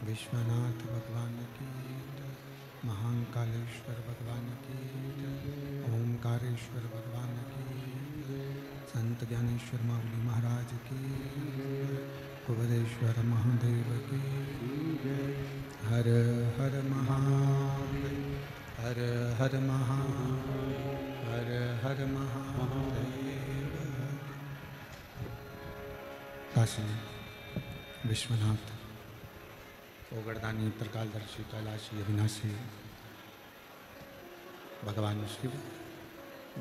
विश्वनाथ भगवान की जय, महाकालेश्वर भगवान की जय, ओमकारेश्वर भगवान की जय, संत ज्ञानेश्वर माऊली महाराज की जय, उपदेश्वर महादेव की जय। हर हर महादेव, हर हर महादेव, हर हर महादेव। काशी विश्वनाथ ओगरदानी त्रिकालदर्शी कैलाशी अविनाशी भगवान शिव,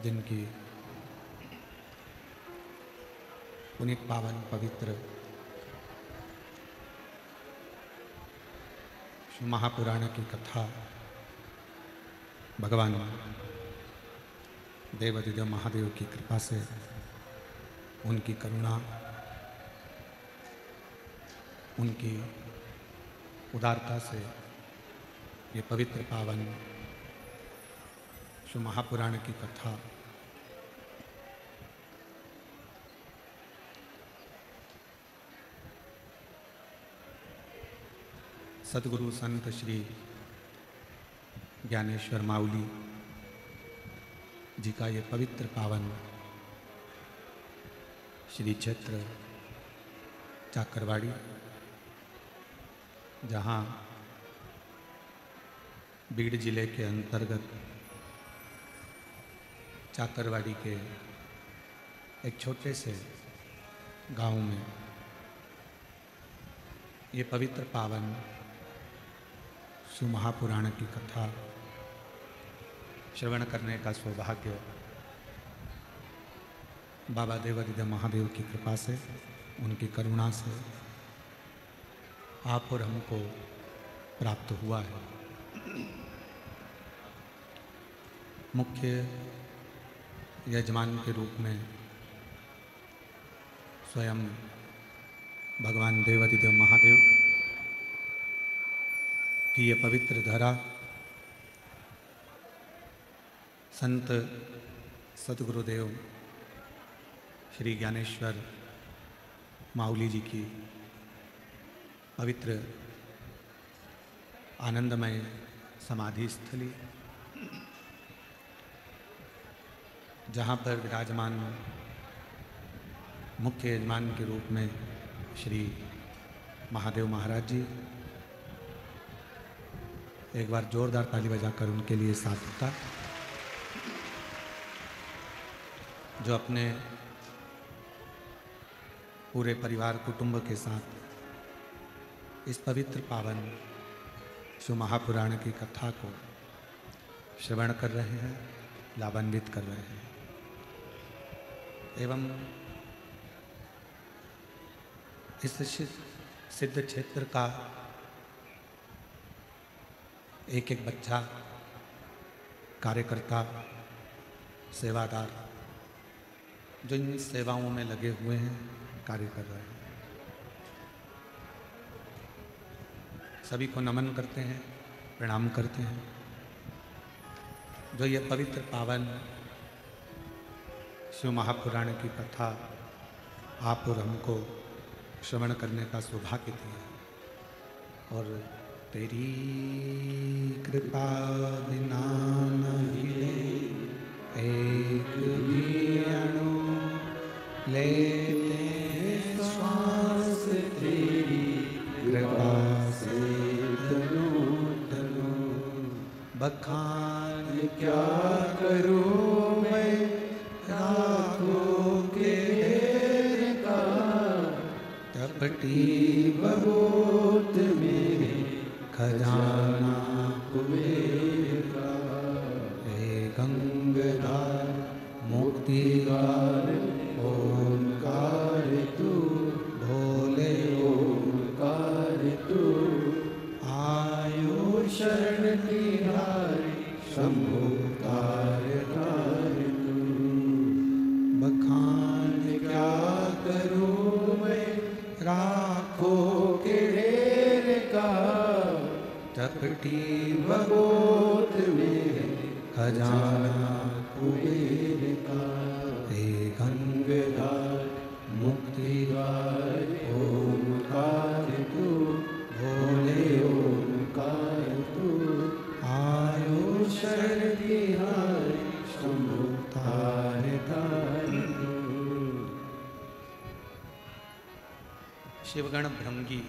जिनकी पुनीत पावन पवित्र शिव महापुराण की कथा भगवान देवादिदेव महादेव की कृपा से, उनकी करुणा, उनकी उदारता से ये पवित्र पावन शिव महापुराण की कथा सद्गुरु संत श्री ज्ञानेश्वर माऊली जी का ये पवित्र पावन श्री क्षेत्र चाकरवाड़ी जहाँ बीड़ जिले के अंतर्गत चाकरवाड़ी के एक छोटे से गांव में ये पवित्र पावन शिव महापुराण की कथा श्रवण करने का सौभाग्य बाबा देवादिदेव महादेव की कृपा से, उनकी करुणा से आप और हमको प्राप्त हुआ है। मुख्य यजमान के रूप में स्वयं भगवान देवादिदेव महादेव की ये पवित्र धरा संत सद्गुरुदेव श्री ज्ञानेश्वर माऊली जी की पवित्र आनंदमय समाधि स्थली, जहाँ पर विराजमान मुख्य यजमान के रूप में श्री महादेव महाराज जी, एक बार जोरदार ताली बजाकर उनके लिए सार्थकता, जो अपने पूरे परिवार कुटुंब के साथ इस पवित्र पावन शिव महापुराण की कथा को श्रवण कर रहे हैं, लाभान्वित कर रहे हैं। एवं इस सिद्ध क्षेत्र का एक एक बच्चा, कार्यकर्ता, सेवादार जो इन सेवाओं में लगे हुए हैं, कार्य कर रहे हैं, सभी को नमन करते हैं, प्रणाम करते हैं। जो ये पवित्र पावन शिव महापुराण की कथा आप और हमको श्रवण करने का सौभाग्य दिया, और तेरी कृपा बिना नहीं एक भी अणु लेते श्वास, तेरी कृपा से तनु बखान क्या करूं मैं राखों के ढेर का, टपटी बहुत मेरे खजाना कुबेर का। हे गंगाधार मुक्तिगार ओंकार तू, भोले ओंकार तू, आयो शरण तिहारी शंभु तारकार तू। बखान क्या करूं मैं राखों के ढेर का, टपटी बगोत में खजाना कुबेर का। हे गंगाधार मुक्तिगार ओंकार तू, भोले ओंकार तू, आयो शरण तिहारी शंभु तारकार तू। शिवगण भृंगी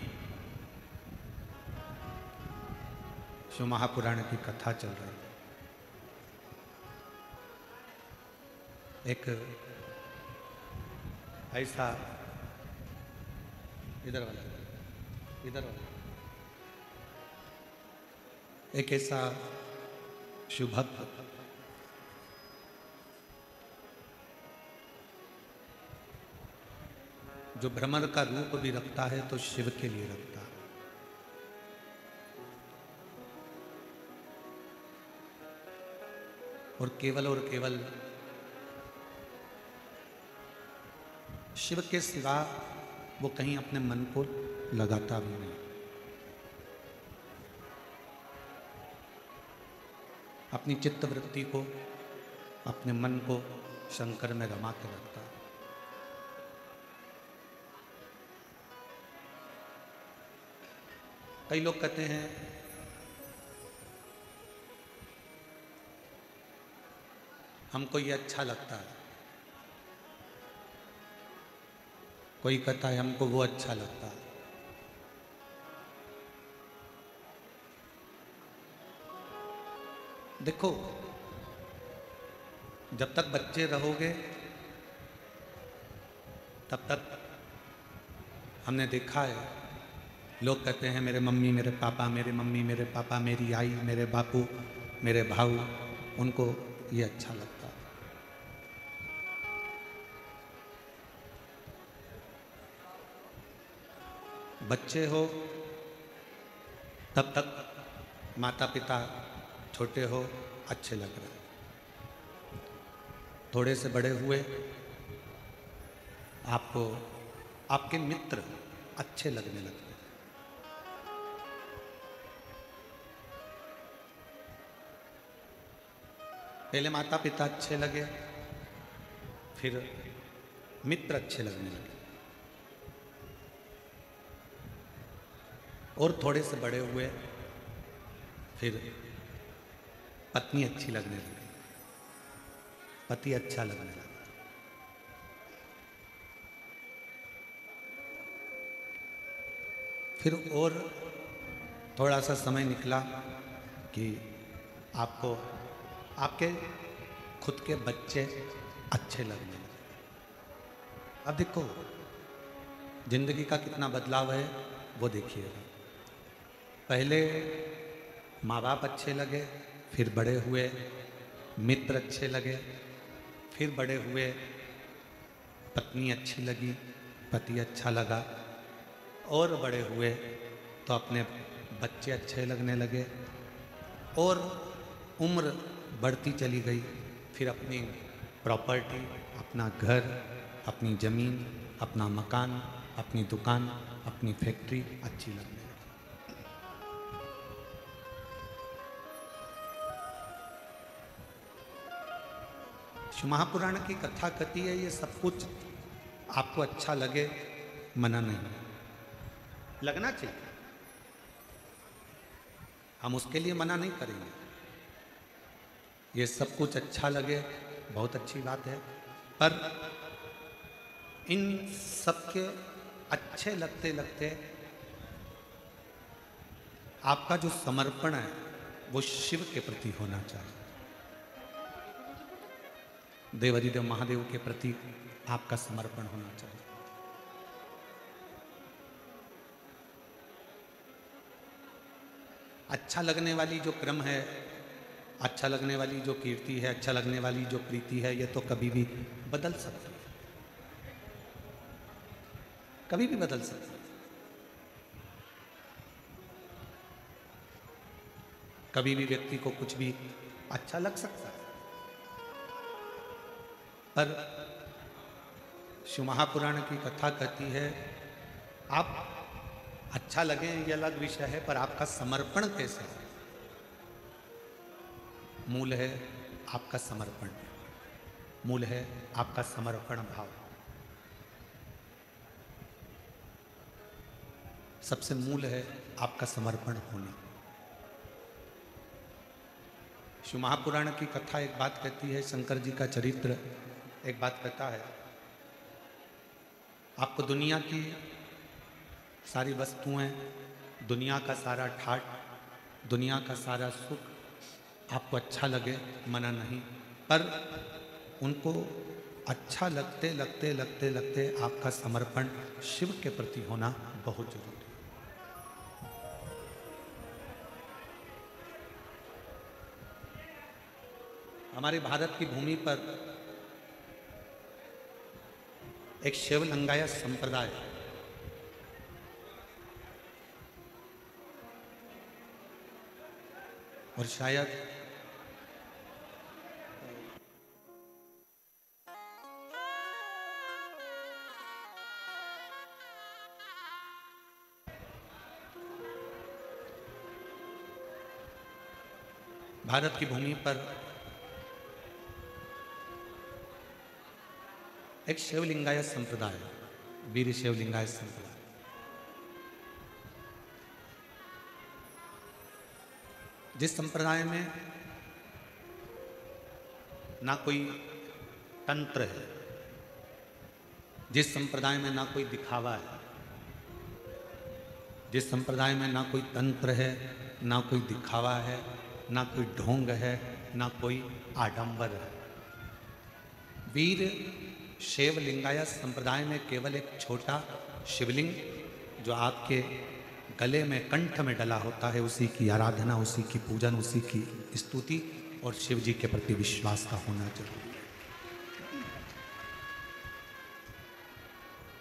शिव महापुराण की कथा चल रही है। एक ऐसा इधर वाला एक ऐसा शिव भक्त जो भ्रमर का रूप भी रखता है तो शिव के लिए रखता है। और केवल शिव के सिवा वो कहीं अपने मन को लगाता भी नहीं। अपनी चित्त वृत्ति को, अपने मन को शंकर में रमा के रखता है। कई लोग कहते हैं हमको ये अच्छा लगता है, कोई कहता है हमको वो अच्छा लगता है। देखो, जब तक बच्चे रहोगे तब तक हमने देखा है, लोग कहते हैं मेरे मम्मी मेरे पापा, मेरे मम्मी मेरे पापा, मेरी आई मेरे बापू मेरे भाऊ, उनको ये अच्छा लगता है। बच्चे हो तब तक माता पिता, छोटे हो अच्छे लग रहे, थोड़े से बड़े हुए आपको आपके मित्र अच्छे लगने लगते। पहले माता पिता अच्छे लगे, फिर मित्र अच्छे लगने लगे, और थोड़े से बड़े हुए फिर पत्नी अच्छी लगने लगी, पति अच्छा लगने लगा। फिर और थोड़ा सा समय निकला कि आपको आपके खुद के बच्चे अच्छे लगने लगे। अब देखो जिंदगी का कितना बदलाव है वो देखिएगा। पहले माँ बाप अच्छे लगे, फिर बड़े हुए मित्र अच्छे लगे, फिर बड़े हुए पत्नी अच्छी लगी, पति अच्छा लगा, और बड़े हुए तो अपने बच्चे अच्छे लगने लगे, और उम्र बढ़ती चली गई, फिर अपनी प्रॉपर्टी, अपना घर, अपनी ज़मीन, अपना मकान, अपनी दुकान, अपनी फैक्ट्री अच्छी लगने लगी। महापुराण की कथा कहती है ये सब कुछ आपको अच्छा लगे, मना नहीं, लगना चाहिए, हम उसके लिए मना नहीं करेंगे। ये सब कुछ अच्छा लगे बहुत अच्छी बात है, पर इन सब के अच्छे लगते लगते आपका जो समर्पण है वो शिव के प्रति होना चाहिए, देवाधिदेव महादेव के प्रति आपका समर्पण होना चाहिए। अच्छा लगने वाली जो क्रम है, अच्छा लगने वाली जो कीर्ति है, अच्छा लगने वाली जो प्रीति है, ये तो कभी भी बदल सकती है, कभी भी बदल सकती है। कभी भी व्यक्ति को कुछ भी अच्छा लग सकता है, पर शिव महापुराण की कथा कहती है आप अच्छा लगे ये अलग विषय है, पर आपका समर्पण कैसे है। मूल है आपका समर्पण, मूल है आपका समर्पण भाव, सबसे मूल है आपका समर्पण होना। शिव महापुराण की कथा एक बात कहती है, शंकर जी का चरित्र एक बात कहता है, आपको दुनिया की सारी वस्तुएं, दुनिया का सारा ठाट, दुनिया का सारा सुख आपको अच्छा लगे, मना नहीं, पर उनको अच्छा लगते लगते लगते लगते आपका समर्पण शिव के प्रति होना बहुत जरूरी है। हमारे भारत की भूमि पर एक शिव लिंगायत संप्रदाय है, और शायद भारत की भूमि पर एक शिवलिंगायत संप्रदाय, वीर शिवलिंगायत संप्रदाय, जिस संप्रदाय में ना कोई तंत्र है, जिस संप्रदाय में ना कोई दिखावा है, जिस संप्रदाय में ना कोई तंत्र है, ना कोई दिखावा है, ना कोई ढोंग है, ना कोई आडंबर है। वीर शैव लिंगायत संप्रदाय में केवल एक छोटा शिवलिंग जो आपके गले में कंठ में डला होता है, उसी की आराधना, उसी की पूजन, उसी की स्तुति और शिव जी के प्रति विश्वास का होना जरूरी है।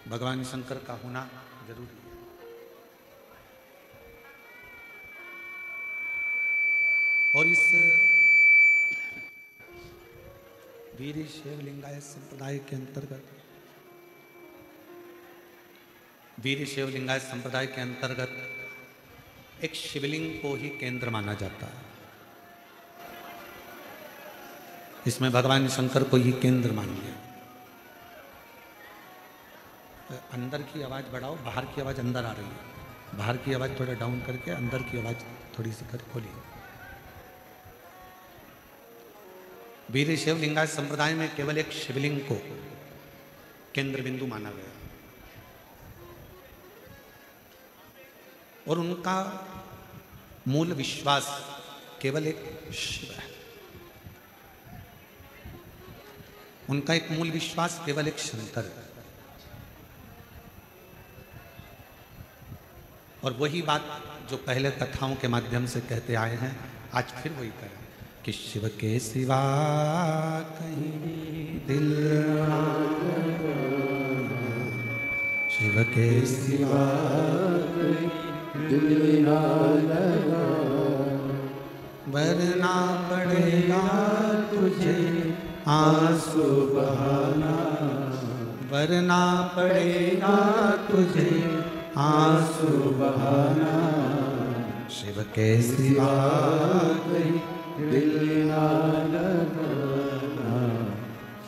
भगवान शंकर का होना जरूरी है। और इस वीर शैव लिंगायत संप्रदाय के अंतर्गत, वीर शैव लिंगायत संप्रदाय के अंतर्गत एक शिवलिंग को ही केंद्र माना जाता है। इसमें भगवान शंकर को ही केंद्र मान लिया। अंदर की आवाज बढ़ाओ, बाहर की आवाज अंदर आ रही है। बाहर की आवाज थोड़ा डाउन करके अंदर की आवाज थोड़ी सी कर खोलिए। वीर शैव लिंगायत संप्रदाय में केवल एक शिवलिंग को केंद्र बिंदु माना गया और उनका मूल विश्वास केवल एक शिव है। उनका एक मूल विश्वास केवल एक शंकर है। और वही बात जो पहले कथाओं के माध्यम से कहते आए हैं, आज फिर वही करें कि शिव के सिवा कहीं दिल ना लगा, शिव के सिवा कहीं दिल ना लगा, वरना पड़ेगा तुझे आंसू बहाना, वरना पड़ेगा तुझे आंसू बहाना, शिव के सिवा कहीं दिल ना लगाना,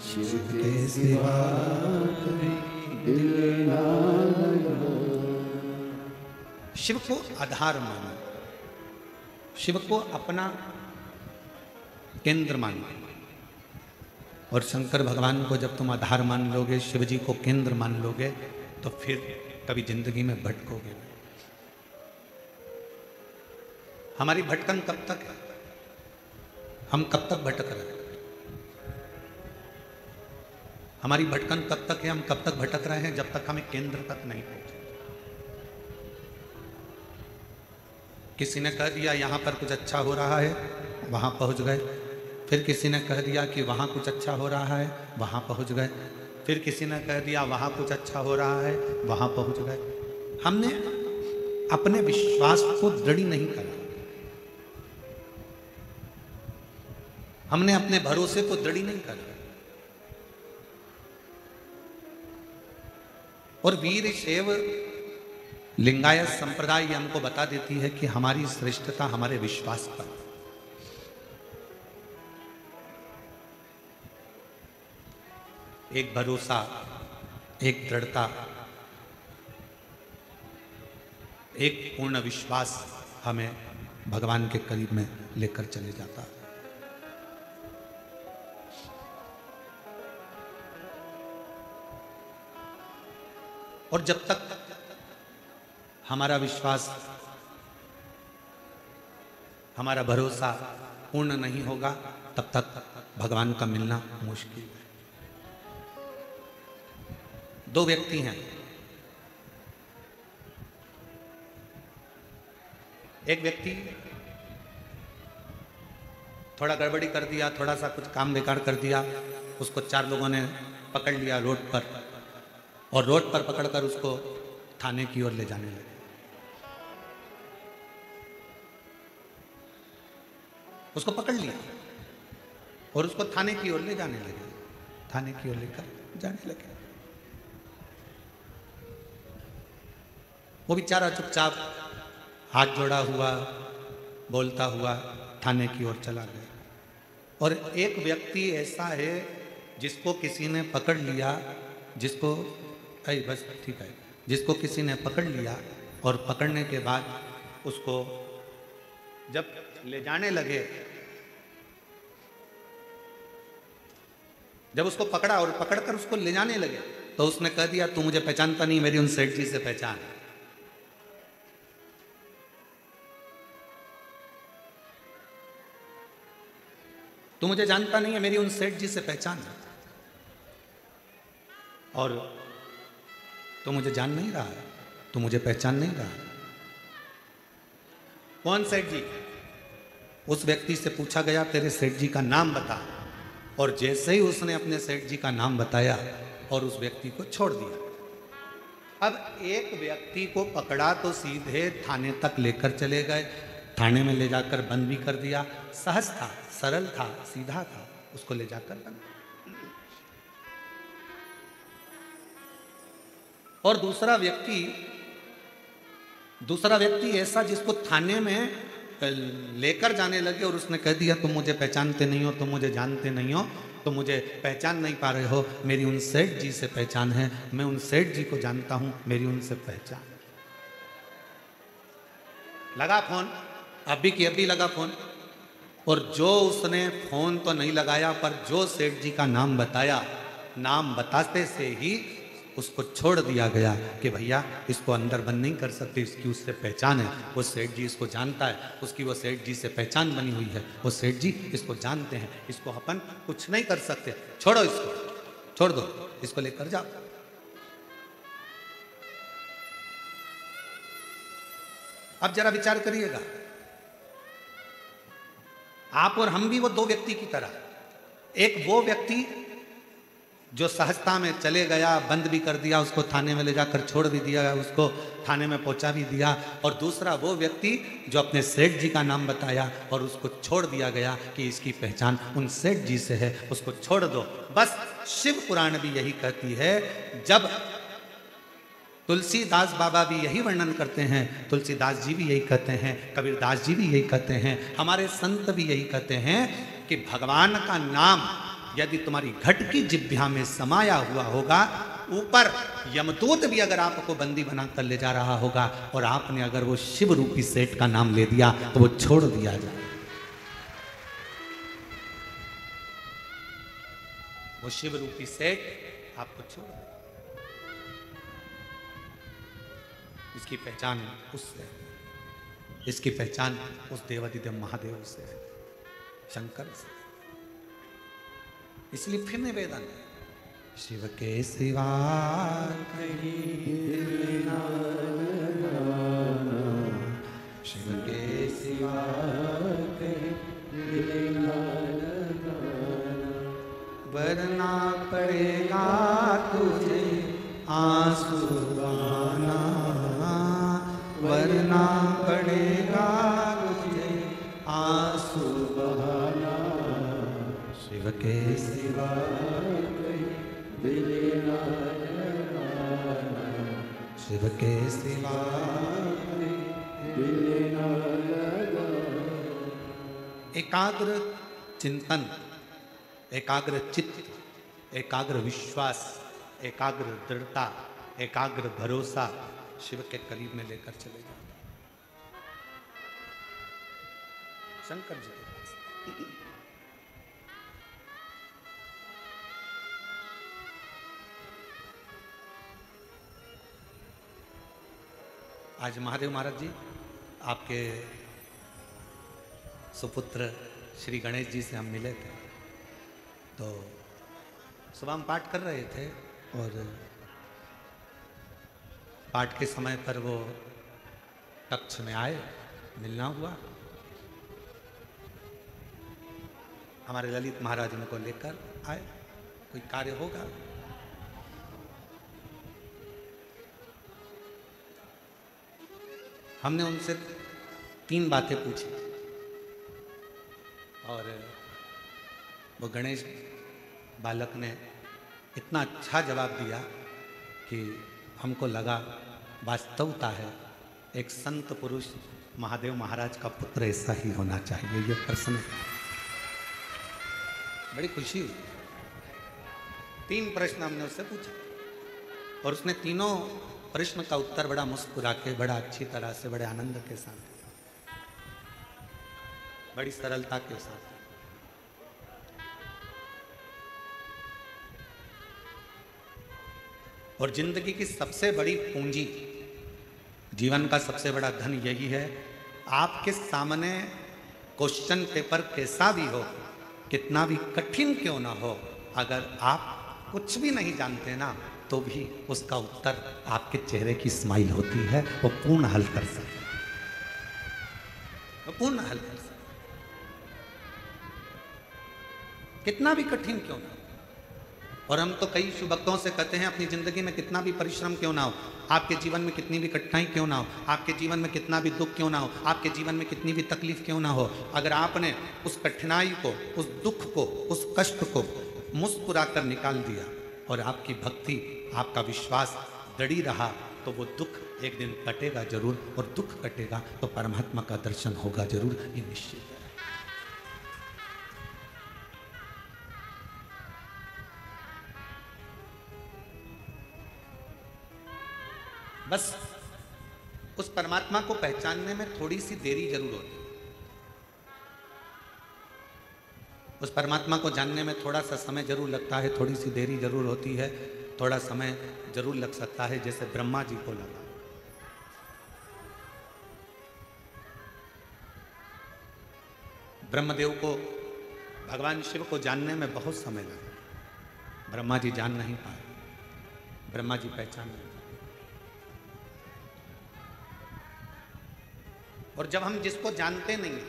शिव के सिवा कहीं दिल ना लगाना। शिव को आधार मानो, शिव को अपना केंद्र मानो। और शंकर भगवान को जब तुम आधार मान लोगे, शिव जी को केंद्र मान लोगे, तो फिर कभी जिंदगी में भटकोगे। हमारी भटकन कब तक है? हम कब तक भटक रहे हैं? हमारी भटकन कब तक है? हम कब तक भटक रहे हैं? जब तक हमें केंद्र तक नहीं पहुंचे। किसी ने कह दिया यहां पर कुछ अच्छा हो रहा है, वहां पहुंच गए। फिर किसी ने कह दिया कि वहां कुछ अच्छा हो रहा है, वहां पहुंच गए। फिर किसी ने कह दिया वहां कुछ अच्छा हो रहा है, वहां पहुंच गए। हमने अपने विश्वास को दृढ़ नहीं करा, हमने अपने भरोसे को दृढ़ नहीं करा। और वीर शैव लिंगायत संप्रदाय ये हमको बता देती है कि हमारी श्रेष्ठता हमारे विश्वास पर। एक भरोसा, एक दृढ़ता, एक पूर्ण विश्वास हमें भगवान के करीब में लेकर चले जाता है। और जब तक हमारा विश्वास, हमारा भरोसा पूर्ण नहीं होगा, तब तक भगवान का मिलना मुश्किल है। दो व्यक्ति हैं, एक व्यक्ति थोड़ा गड़बड़ी कर दिया, थोड़ा सा कुछ काम बेकार कर दिया, उसको चार लोगों ने पकड़ लिया रोड पर, और रोड पर पकड़कर उसको थाने की ओर ले जाने लगे। उसको पकड़ लिया और उसको थाने की ओर ले जाने लगे, थाने की ओर लेकर जाने लगे। वो बेचारा चुपचाप हाथ जोड़ा हुआ, बोलता हुआ थाने की ओर चला गया। और एक व्यक्ति ऐसा है जिसको किसी ने पकड़ लिया, जिसको बस ठीक है, जिसको किसी ने पकड़ लिया और पकड़ने के बाद उसको जब ले जाने लगे, जब उसको पकड़ा और पकड़कर उसको ले जाने लगे, तो उसने कह दिया तू मुझे पहचानता नहीं, मेरी उन सेठ जी से पहचान। तू मुझे जानता नहीं है, मेरी उन सेठ जी से पहचान है, और तू मुझे जान नहीं रहा है, तू मुझे पहचान नहीं रहा है। कौन सेठ जी? उस व्यक्ति से पूछा गया तेरे सेठ जी का नाम बता, और जैसे ही उसने अपने सेठ जी का नाम बताया और उस व्यक्ति को छोड़ दिया। अब एक व्यक्ति को पकड़ा तो सीधे थाने तक लेकर चले गए, थाने में ले जाकर बंद भी कर दिया। सहज था, सरल था, सीधा था, उसको ले जाकर बंद। और दूसरा व्यक्ति ऐसा जिसको थाने में लेकर जाने लगे और उसने कह दिया तुम मुझे पहचानते नहीं हो, तुम मुझे जानते नहीं हो, तुम मुझे पहचान नहीं पा रहे हो, मेरी उन सेठ जी से पहचान है, मैं उन सेठ जी को जानता हूं, मेरी उनसे पहचान। लगा फोन, अभी की अभी लगा फोन, और जो उसने फोन तो नहीं लगाया पर जो सेठ जी का नाम बताया, नाम बताते से ही उसको छोड़ दिया गया कि भैया इसको अंदर बंद नहीं कर सकते, इसकी उससे पहचान है, वो सेठ जी इसको जानता है, उसकी वो सेठ जी से पहचान बनी हुई है, वो सेठ जी इसको जानते हैं, इसको अपन कुछ नहीं कर सकते, छोड़ो इसको, छोड़ दो, इसको लेकर जाओ। अब जरा विचार करिएगा, आप और हम भी वो दो व्यक्ति की तरह, एक वो व्यक्ति जो सहजता में चले गया, बंद भी कर दिया, उसको थाने में ले जाकर छोड़ भी दिया, उसको थाने में पहुंचा भी दिया, और दूसरा वो व्यक्ति जो अपने सेठ जी का नाम बताया और उसको छोड़ दिया गया कि इसकी पहचान उन सेठ जी से है, उसको छोड़ दो। बस शिव पुराण भी यही कहती है, जब तुलसीदास बाबा भी यही वर्णन करते हैं, तुलसीदास जी भी यही कहते हैं, कबीरदास जी भी यही कहते हैं, हमारे संत भी यही कहते हैं कि भगवान का नाम यदि तुम्हारी घट की जिह्वा में समाया हुआ होगा, ऊपर यमदूत भी अगर आपको बंदी बनाकर ले जा रहा होगा और आपने अगर वो शिव रूपी सेठ का नाम ले दिया तो वो छोड़ दिया जाए। वो शिव रूपी सेठ आपको छोड़ दे, इसकी पहचान उससे, इसकी पहचान उस देवादिदेव महादेव से है, शंकर से। इसलिए फिर निवेदन है, शिव के सिवा शिव के सिवा वरना पड़ेगा तुझे आंसू बहाना, वरना पड़ेगा तुझे आंसू बहाना, शिव के सिवा शिव के सिवा एकाग्र चिंतन, एकाग्र चित्त, एकाग्र विश्वास, एकाग्र दृढ़ता, एकाग्र भरोसा शिव के करीब में लेकर चले जाओ, शंकर जी के पास। आज महादेव महाराज जी आपके सुपुत्र श्री गणेश जी से हम मिले थे, तो सुबह हम पाठ कर रहे थे और पाठ के समय पर वो कक्ष में आए, मिलना हुआ, हमारे ललित महाराज उनको लेकर आए, कोई कार्य होगा। हमने उनसे 3 बातें पूछी और वो गणेश बालक ने इतना अच्छा जवाब दिया कि हमको लगा वास्तवता है, एक संत पुरुष महादेव महाराज का पुत्र ऐसा ही होना चाहिए। ये प्रश्न बड़ी खुशी हुई। 3 प्रश्न हमने उससे पूछे और उसने तीनों प्रश्न का उत्तर बड़ा मुस्कुरा के, बड़ा अच्छी तरह से, बड़े आनंद के साथ, बड़ी सरलता के साथ। और जिंदगी की सबसे बड़ी पूंजी, जीवन का सबसे बड़ा धन यही है, आपके सामने क्वेश्चन पेपर कैसा भी हो, कितना भी कठिन क्यों ना हो, अगर आप कुछ भी नहीं जानते ना, तो भी उसका उत्तर आपके चेहरे की स्माइल होती है, वो पूर्ण हल कर सकता है, वो पूर्ण हल कर सकता है, कितना भी कठिन क्यों ना हो। और हम तो कई शुभ भक्तों से कहते हैं, अपनी जिंदगी में कितना भी परिश्रम क्यों ना हो, आपके जीवन में कितनी भी कठिनाई क्यों ना हो, आपके जीवन में कितना भी दुख क्यों ना हो, आपके जीवन में कितनी भी तकलीफ क्यों ना हो, अगर आपने उस कठिनाई को, उस दुख को, उस कष्ट को मुस्कुरा कर निकाल दिया और आपकी भक्ति, आपका विश्वास दृढ़ रहा, तो वो दुख एक दिन कटेगा जरूर, और दुख कटेगा तो परमात्मा का दर्शन होगा जरूर, ये निश्चित है। बस उस परमात्मा को पहचानने में थोड़ी सी देरी जरूर होती है, उस परमात्मा को जानने में थोड़ा सा समय जरूर लगता है, थोड़ी सी देरी जरूर होती है, थोड़ा समय जरूर लग सकता है, जैसे ब्रह्मा जी को लगा। ब्रह्मदेव को, भगवान शिव को जानने में बहुत समय लगा, ब्रह्मा जी जान नहीं पाए, ब्रह्मा जी पहचान नहीं। और जब हम जिसको जानते नहीं,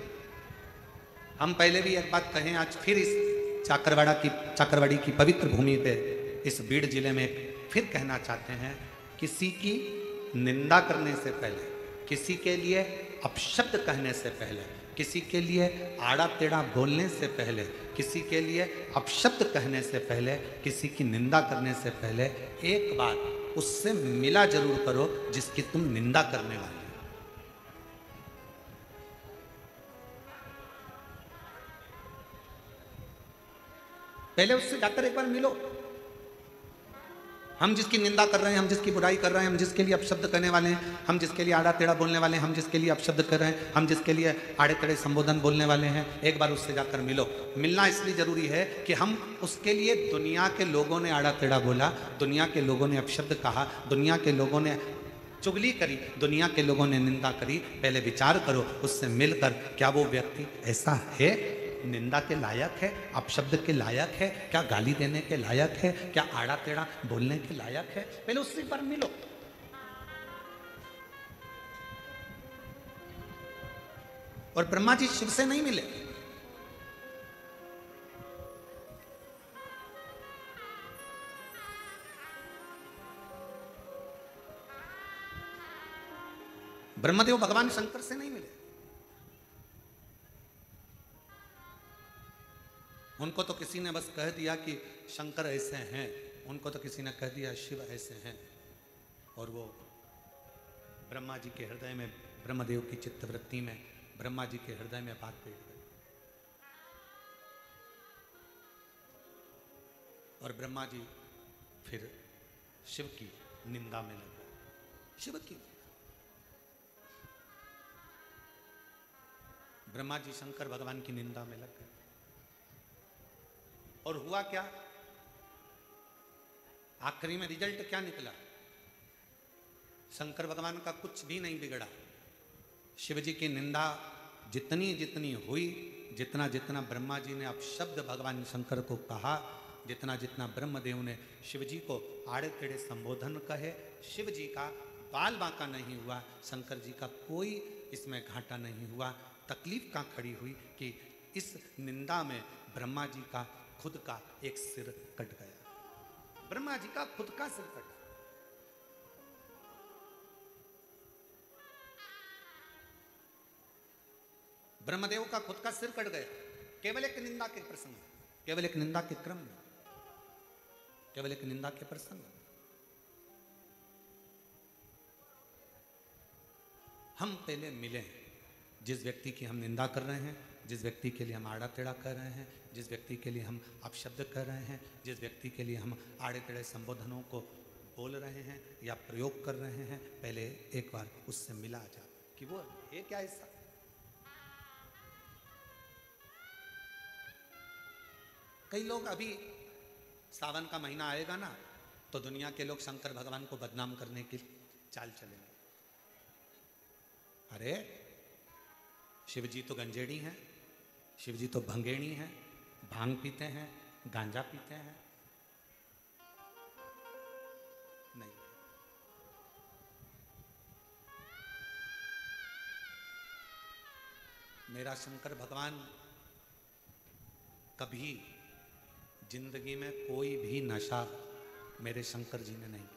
हम पहले भी एक बात कहें, आज फिर इस चाकरवाड़ी की पवित्र भूमि पे, इस बीड़ जिले में फिर कहना चाहते हैं, किसी की निंदा करने से पहले, किसी के लिए अपशब्द कहने से पहले, किसी के लिए आड़ा टेढ़ा बोलने से पहले, किसी के लिए अपशब्द कहने से पहले, किसी की निंदा करने से पहले, एक बार उससे मिला जरूर करो जिसकी तुम निंदा करने वाले। पहले उससे जाकर एक बार मिलो। हम जिसकी निंदा कर रहे हैं, हम जिसकी बुराई कर रहे हैं, हम जिसके लिए अपशब्द कहने वाले हैं, हम जिसके लिए आड़ा टेढ़ा बोलने वाले हैं, हम जिसके लिए अपशब्द कर रहे हैं, हम जिसके लिए आड़े टेढ़े संबोधन बोलने वाले हैं, एक बार उससे जाकर मिलो। मिलना इसलिए जरूरी है कि हम उसके लिए, दुनिया के लोगों ने आड़ा टेढ़ा बोला, दुनिया के लोगों ने अपशब्द कहा, दुनिया के लोगों ने चुगली करी, दुनिया के लोगों ने निंदा करी, पहले विचार करो उससे मिलकर, क्या वो व्यक्ति ऐसा है, निंदा के लायक है, अपशब्द के लायक है, क्या गाली देने के लायक है, क्या आड़ा टेढ़ा बोलने के लायक है? पहले उससे पर मिलो। और ब्रह्मा जी शिव से नहीं मिले, ब्रह्मदेव भगवान शंकर से नहीं मिले, उनको तो किसी ने बस कह दिया कि शंकर ऐसे हैं, उनको तो किसी ने कह दिया शिव ऐसे हैं, और वो ब्रह्मा जी के हृदय में, ब्रह्मदेव की चित्तवृत्ति में, ब्रह्मा जी के हृदय में बात बैठ गई। और ब्रह्मा जी फिर शिव की निंदा में लग गए, शिव की। ब्रह्मा जी शंकर भगवान की निंदा में लग गए, और हुआ क्या, आखिरी में रिजल्ट क्या निकला, शंकर भगवान का कुछ भी नहीं बिगड़ा। शिव जी की निंदा जितनी जितनी हुई, जितना जितना ब्रह्मा जी ने अपशब्द भगवान शंकर को कहा, जितना जितना ब्रह्मदेव ने शिव जी को आड़े टेढ़े संबोधन कहे, शिव जी का बाल बांका नहीं हुआ, शंकर जी का कोई इसमें घाटा नहीं हुआ। तकलीफ कहाँ खड़ी हुई कि इस निंदा में ब्रह्मा जी का खुद का एक सिर कट गया, ब्रह्मा जी का खुद का सिर कट गया। ब्रह्मदेव का खुद का सिर कट गया, केवल एक निंदा के प्रसंग, केवल एक निंदा के क्रम में, केवल एक निंदा के प्रसंग। हम पहले मिले, जिस व्यक्ति की हम निंदा कर रहे हैं, जिस व्यक्ति के लिए हम आड़ा टेढ़ा कर रहे हैं, जिस व्यक्ति के लिए हम अपशब्द कर रहे हैं, जिस व्यक्ति के लिए हम आड़े टेढ़े संबोधनों को बोल रहे हैं या प्रयोग कर रहे हैं, पहले एक बार उससे मिला जा कि वो है क्या ऐसा। कई लोग, अभी सावन का महीना आएगा ना, तो दुनिया के लोग शंकर भगवान को बदनाम करने की चाल चलेंगे। अरे शिव जी तो गंजेड़ी हैं, शिव जी तो भंगेड़ी हैं, भांग पीते हैं, गांजा पीते हैं? नहीं। मेरा शंकर भगवान कभी जिंदगी में कोई भी नशा मेरे शंकर जी ने नहीं किया।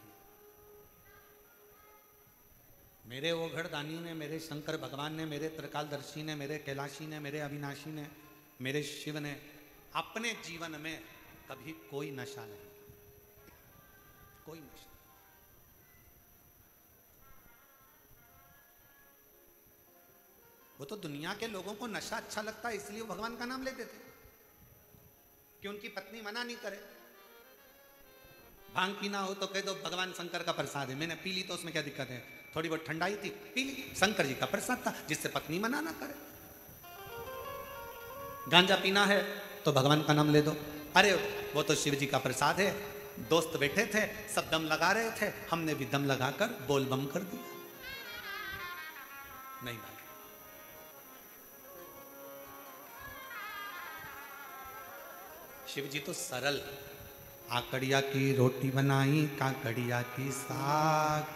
मेरे ओघड़दानी ने, मेरे शंकर भगवान ने, मेरे त्रिकालदर्शी ने, मेरे कैलाशी ने, मेरे अविनाशी ने, मेरे शिव ने अपने जीवन में कभी कोई नशा नहीं, कोई नशा। वो तो दुनिया के लोगों को नशा अच्छा लगता है, इसलिए वो भगवान का नाम लेते थे कि उनकी पत्नी मना नहीं करे। भांग पीना हो तो कह दो भगवान शंकर का प्रसाद है, मैंने पी ली तो उसमें क्या दिक्कत है, थोड़ी बहुत ठंडाई थी पी ली, शंकर जी का प्रसाद था, जिससे पत्नी मना ना करे। गांजा पीना है तो भगवान का नाम ले दो, अरे वो तो शिव जी का प्रसाद है। दोस्त बैठे थे, सब दम लगा रहे थे, हमने भी दम लगाकर बोल बम कर दिया। नहीं भाई, शिव जी तो सरल। आकड़िया की रोटी बनाई, काकड़िया की साग,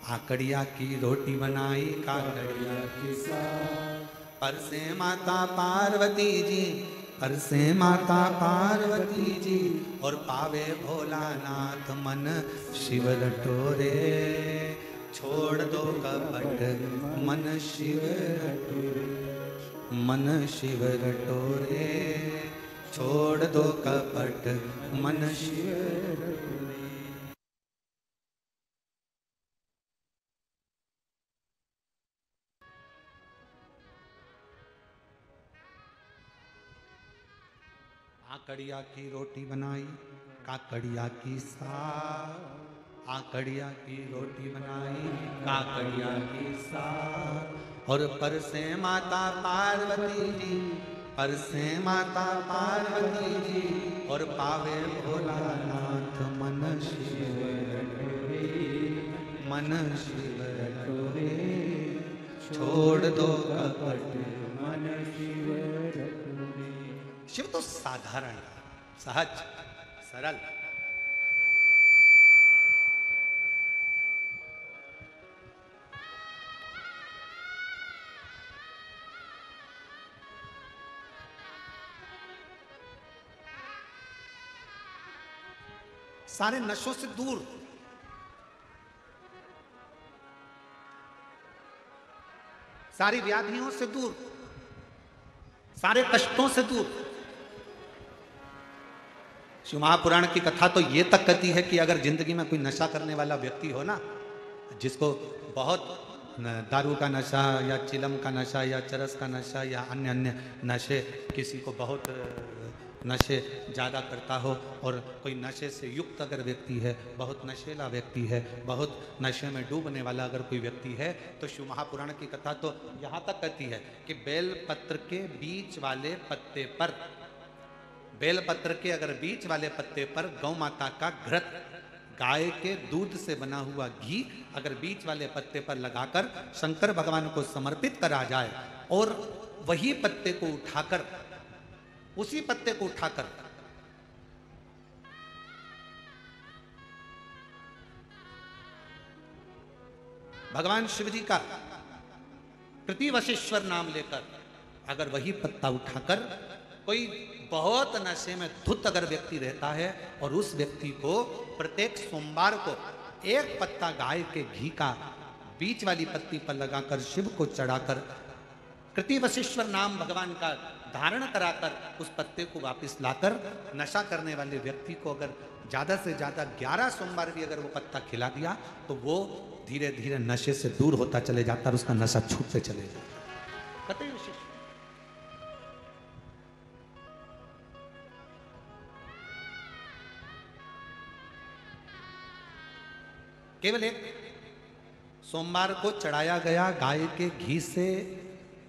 आकड़िया की रोटी बनाई, काकड़िया की साग। पर से माता पार्वती जी, पर से माता पार्वती जी, और पावे भोलानाथ मन शिव रटोरे। छोड़ दो कपट मन शिव रटोरे, मन शिव रटोरे। छोड़ दो कपट मन शिव रटोरे। आकड़िया की रोटी बनाई, काकड़िया की साग, आकड़िया की रोटी बनाई, काकड़िया की साग। और पर से माता पार्वती जी, पर से माता पार्वती जी, और पावे भोलानाथ मन शिव रटोरे, मन शिव रटोरे। छोड़ दो कपट मन शिव रटोरे। शिव तो साधारण, सहज, सरल। सारे नशों से दूर, सारी व्याधियों से दूर, सारे कष्टों से दूर। शिव महापुराण की कथा तो ये तक कहती है कि अगर जिंदगी में कोई नशा करने वाला व्यक्ति हो ना, जिसको बहुत दारू का नशा या चिलम का नशा या चरस का नशा या अन्य अन्य नशे, किसी को बहुत नशे ज़्यादा करता हो, और कोई नशे से युक्त अगर व्यक्ति है, बहुत नशेला व्यक्ति है, बहुत नशे में डूबने वाला अगर कोई व्यक्ति है, तो शिव महापुराण की कथा तो यहाँ तक कहती है कि बेलपत्र के बीच वाले पत्ते पर, बेलपत्र के अगर बीच वाले पत्ते पर गौ माता का घृत, गाय के दूध से बना हुआ घी अगर बीच वाले पत्ते पर लगाकर शंकर भगवान को समर्पित करा जाए, और वही पत्ते को उठाकर, उसी पत्ते को उठाकर भगवान शिव जी का प्रतिवशेश्वर नाम लेकर, अगर वही पत्ता उठाकर कोई बहुत नशे में धुत अगर व्यक्ति रहता है, और उस व्यक्ति को प्रत्येक सोमवार को एक पत्ता गाय के घी का बीच वाली पत्ती पर लगाकर शिव को चढ़ाकर कृतिवशिश्वर नाम भगवान का धारण कराकर उस पत्ते को वापस लाकर नशा करने वाले व्यक्ति को अगर ज्यादा से ज्यादा 11 सोमवार भी अगर वो पत्ता खिला दिया, तो वो धीरे धीरे नशे से दूर होता चले जाता और उसका नशा छूटते चले जाता। कतई विशिष्ट केवल एक सोमवार को चढ़ाया गया गाय के घी से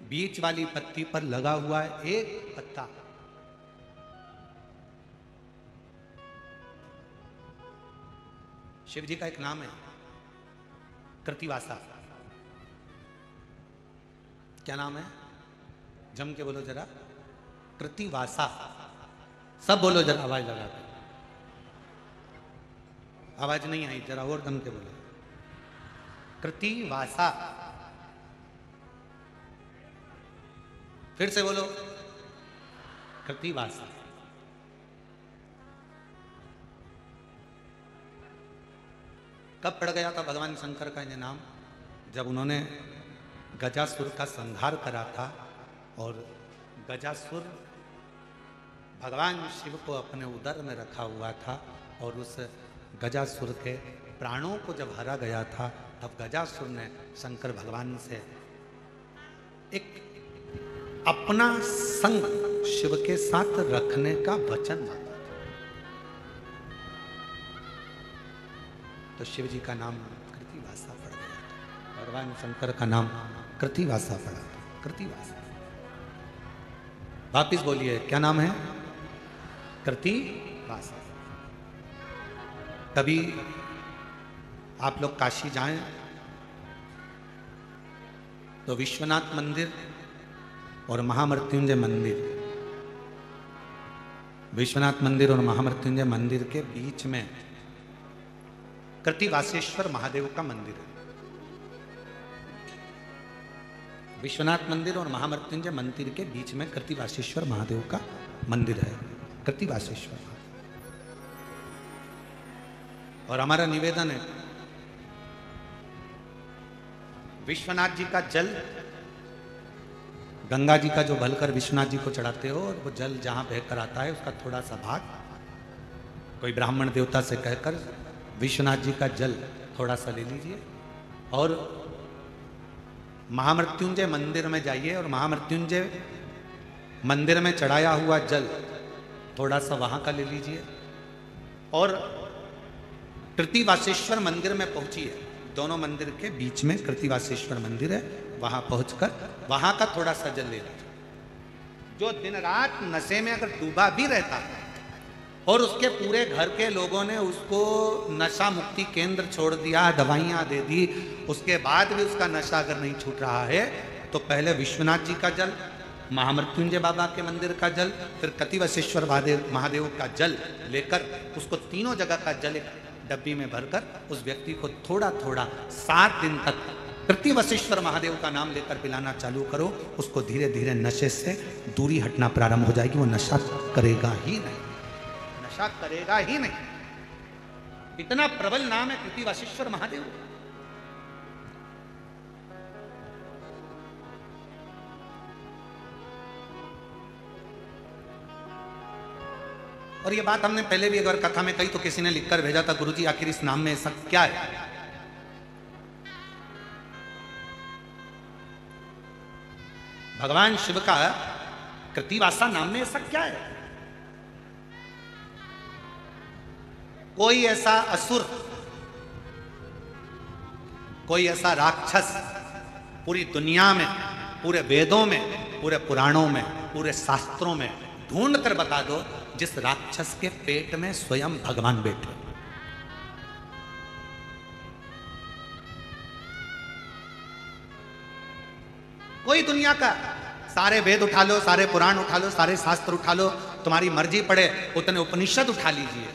बीच वाली पत्ती पर लगा हुआ एक पत्ता, शिव जी का एक नाम है कृतिवासा। क्या नाम है? जम के बोलो जरा। कृतिवासा। सब बोलो जरा आवाज लगा कर। आवाज नहीं आई, जरा और दम के बोलो। कृतिवासा। फिर से बोलो, कृतिवासा। कब पड़ गया था भगवान शंकर का ये नाम? जब उन्होंने गजासुर का संहार करा था और गजासुर भगवान शिव को अपने उदर में रखा हुआ था और उस गजासुर के प्राणों को जब हरा गया था, तब गजासुर ने शंकर भगवान से एक अपना संग शिव के साथ रखने का वचन मांगा। तो शिव जी का नाम कृतिवासा पड़ गया था, भगवान शंकर का नाम कृतिवासा पड़ा था। कृतिवासा। वापिस बोलिए, क्या नाम है? कृतिवासा। कभी आप लोग काशी जाएं तो विश्वनाथ मंदिर और महामृत्युंजय मंदिर, विश्वनाथ मंदिर और महामृत्युंजय मंदिर के बीच में कृतिवासेश्वर महादेव का मंदिर है। विश्वनाथ मंदिर और महामृत्युंजय मंदिर के बीच में कृतिवासेश्वर महादेव का मंदिर है। कृतिवासेश्वर। और हमारा निवेदन है, विश्वनाथ जी का जल, गंगा जी का जो भलकर विश्वनाथ जी को चढ़ाते हो, और वो जल जहां बहकर आता है उसका थोड़ा सा भाग कोई ब्राह्मण देवता से कहकर विश्वनाथ जी का जल थोड़ा सा ले लीजिए और महामृत्युंजय मंदिर में जाइए और महामृत्युंजय मंदिर में चढ़ाया हुआ जल थोड़ा सा वहां का ले लीजिए और कृतिवासेश्वर मंदिर में पहुंचिए। दोनों मंदिर के बीच में कृतिवासेश्वर मंदिर है, वहां पहुंचकर वहां का थोड़ा सा जल ले लीजिए। जो दिन रात नशे में अगर डूबा भी रहता है और उसके पूरे घर के लोगों ने उसको नशा मुक्ति केंद्र छोड़ दिया, दवाइयाँ दे दी, उसके बाद भी उसका नशा अगर नहीं छूट रहा है, तो पहले विश्वनाथ जी का जल, महामृत्युंजय बाबा के मंदिर का जल, फिर कृतिवासेश्वर महादेव का जल लेकर उसको तीनों जगह का जल एक डब्बी में भरकर उस व्यक्ति को थोड़ा थोड़ा 7 दिन तक कृतिवासेश्वर महादेव का नाम लेकर पिलाना चालू करो। उसको धीरे धीरे नशे से दूरी हटना प्रारंभ हो जाएगी, वो नशा करेगा ही नहीं, नशा करेगा ही नहीं। इतना प्रबल नाम है कृतिवासेश्वर महादेव। और ये बात हमने पहले भी अगर कथा में कही तो किसी ने लिखकर भेजा था, गुरुजी आखिर इस नाम में ऐसा क्या है? भगवान शिव का कृतिवासा नाम में ऐसा क्या है? कोई ऐसा असुर, कोई ऐसा राक्षस पूरी दुनिया में, पूरे वेदों में, पूरे पुराणों में, पूरे शास्त्रों में ढूंढ कर बता दो जिस राक्षस के पेट में स्वयं भगवान बैठे। कोई दुनिया का सारे वेद उठा लो, सारे पुराण उठा लो, सारे शास्त्र उठा लो, तुम्हारी मर्जी पड़े उतने उपनिषद उठा लीजिए,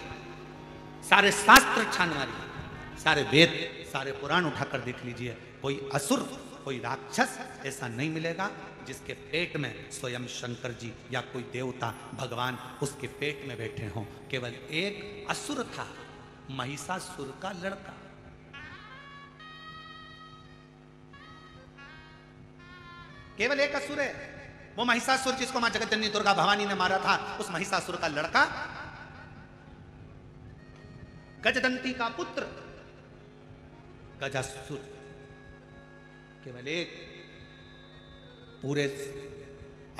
सारे शास्त्र छान मारिए, सारे वेद, सारे पुराण उठाकर देख लीजिए, कोई असुर, कोई राक्षस ऐसा नहीं मिलेगा जिसके पेट में स्वयं शंकर जी या कोई देवता भगवान उसके पेट में बैठे हों। केवल एक असुर था, महिषासुर का लड़का। केवल एक असुर है, वो महिषासुर जिसको मां जगतजननी दुर्गा भवानी ने मारा था, उस महिषासुर का लड़का गजदंती का पुत्र गजासुर। केवल एक, पूरे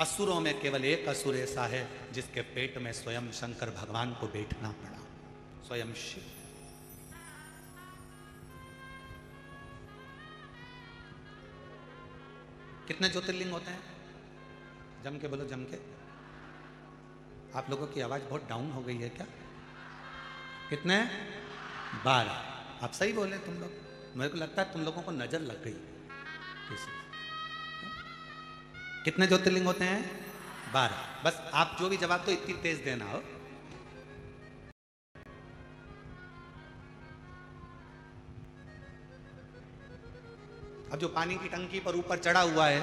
असुरों में केवल एक असुर ऐसा है जिसके पेट में स्वयं शंकर भगवान को बैठना पड़ा, स्वयं शिव। कितने ज्योतिर्लिंग होते हैं? जम के बोलो, जम के। आप लोगों की आवाज बहुत डाउन हो गई है क्या? कितने? 12। आप सही बोले तुम लोग, मेरे को लगता है तुम लोगों को नजर लग गई किसी। कितने ज्योतिर्लिंग होते हैं? 12। बस आप जो भी जवाब दो इतनी तेज देना हो जो पानी की टंकी पर ऊपर चढ़ा हुआ है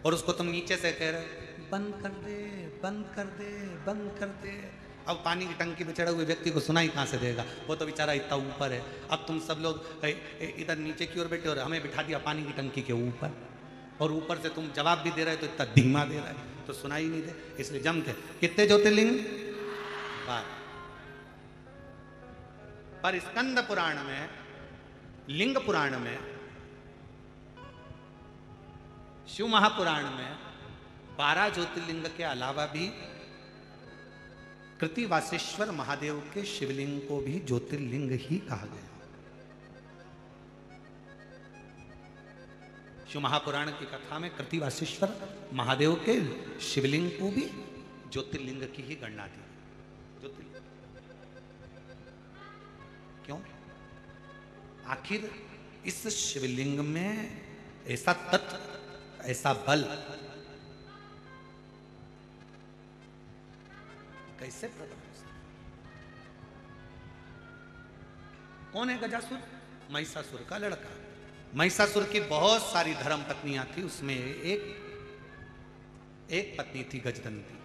और उसको तुम नीचे से कह रहे बंद कर दे, बंद कर दे, बंद कर दे, अब पानी की टंकी पे चढ़े हुए व्यक्ति को सुनाई कहाँ से देगा? वो तो बेचारा इतना ऊपर है। अब तुम सब लोग इधर नीचे की ओर बैठे और हमें बिठा दिया पानी की टंकी के ऊपर, और ऊपर से तुम जवाब भी दे रहे हो तो इतना धीमा दे रहा है तो सुनाई नहीं दे। इसलिए जम थे कितने ज्योतिर्लिंग? 12। पर स्कंद पुराण में, लिंग पुराण में, शिव महापुराण में 12 ज्योतिर्लिंग के अलावा भी कृतिवासेश्वर महादेव के शिवलिंग को भी ज्योतिर्लिंग ही कहा गया। शिव महापुराण की कथा में कृतिवासेश्वर महादेव के शिवलिंग को भी ज्योतिर्लिंग की ही गणना दी। ज्योतिर्लिंग क्यों? आखिर इस शिवलिंग में ऐसा तत्व, ऐसा बल कैसे प्रकट हो सकता? कौन है गजासुर? महिषासुर का लड़का। महिषासुर की बहुत सारी धर्म पत्नियां थी, उसमें एक पत्नी थी गजदंती।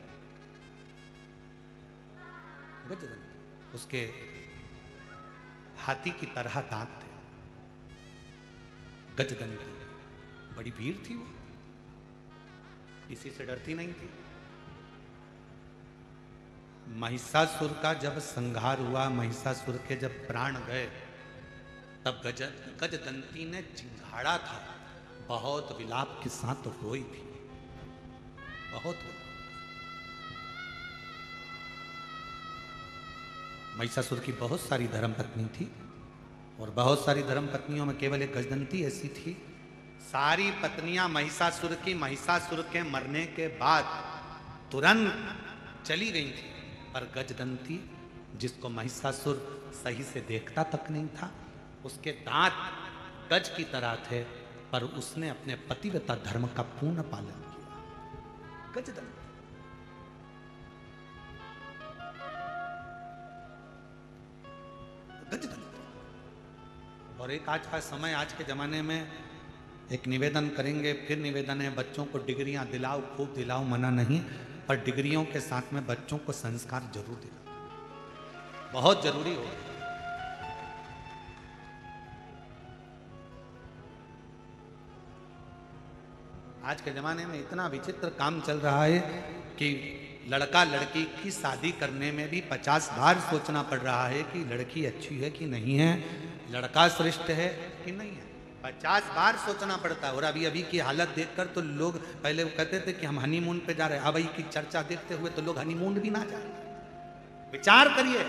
गजदंती, उसके हाथी की तरह दांत थे। गजदंती बड़ी वीर थी, वो किसी से डरती नहीं थी। महिषासुर का जब संहार हुआ, महिषासुर के जब प्राण गए, तब गजदंती ने चिंघाड़ा था, बहुत विलाप के साथ रोई थी, बहुत। महिषासुर की बहुत सारी धर्मपत्नी थी, और बहुत सारी धर्मपत्नियों में केवल एक गजदंती ऐसी थी। सारी पत्नियां महिषासुर की महिषासुर के मरने के बाद तुरंत चली गई थी, पर गजदंती, जिसको महिषासुर सही से देखता तक नहीं था, उसके दांत गज की तरह थे, पर उसने अपने पतिव्रता धर्म का पूर्ण पालन किया। गजदंती। गजदंती। और एक आज का समय, आज के जमाने में एक निवेदन करेंगे, फिर निवेदन है, बच्चों को डिग्रियां दिलाओ, खूब दिलाओ, मना नहीं, पर डिग्रियों के साथ में बच्चों को संस्कार जरूर दिलाओ, बहुत जरूरी हो। आज के जमाने में इतना विचित्र काम चल रहा है कि लड़का लड़की की शादी करने में भी 50 बार सोचना पड़ रहा है कि लड़की अच्छी है कि नहीं है, लड़का श्रेष्ठ है कि नहीं है, 50 बार सोचना पड़ता है। और अभी की हालत देखकर तो लोग, पहले वो कहते थे कि हम हनीमून पे जा रहे हैं, अब की चर्चा देखते हुए तो लोग हनीमून भी ना जा रहे। विचार करिए,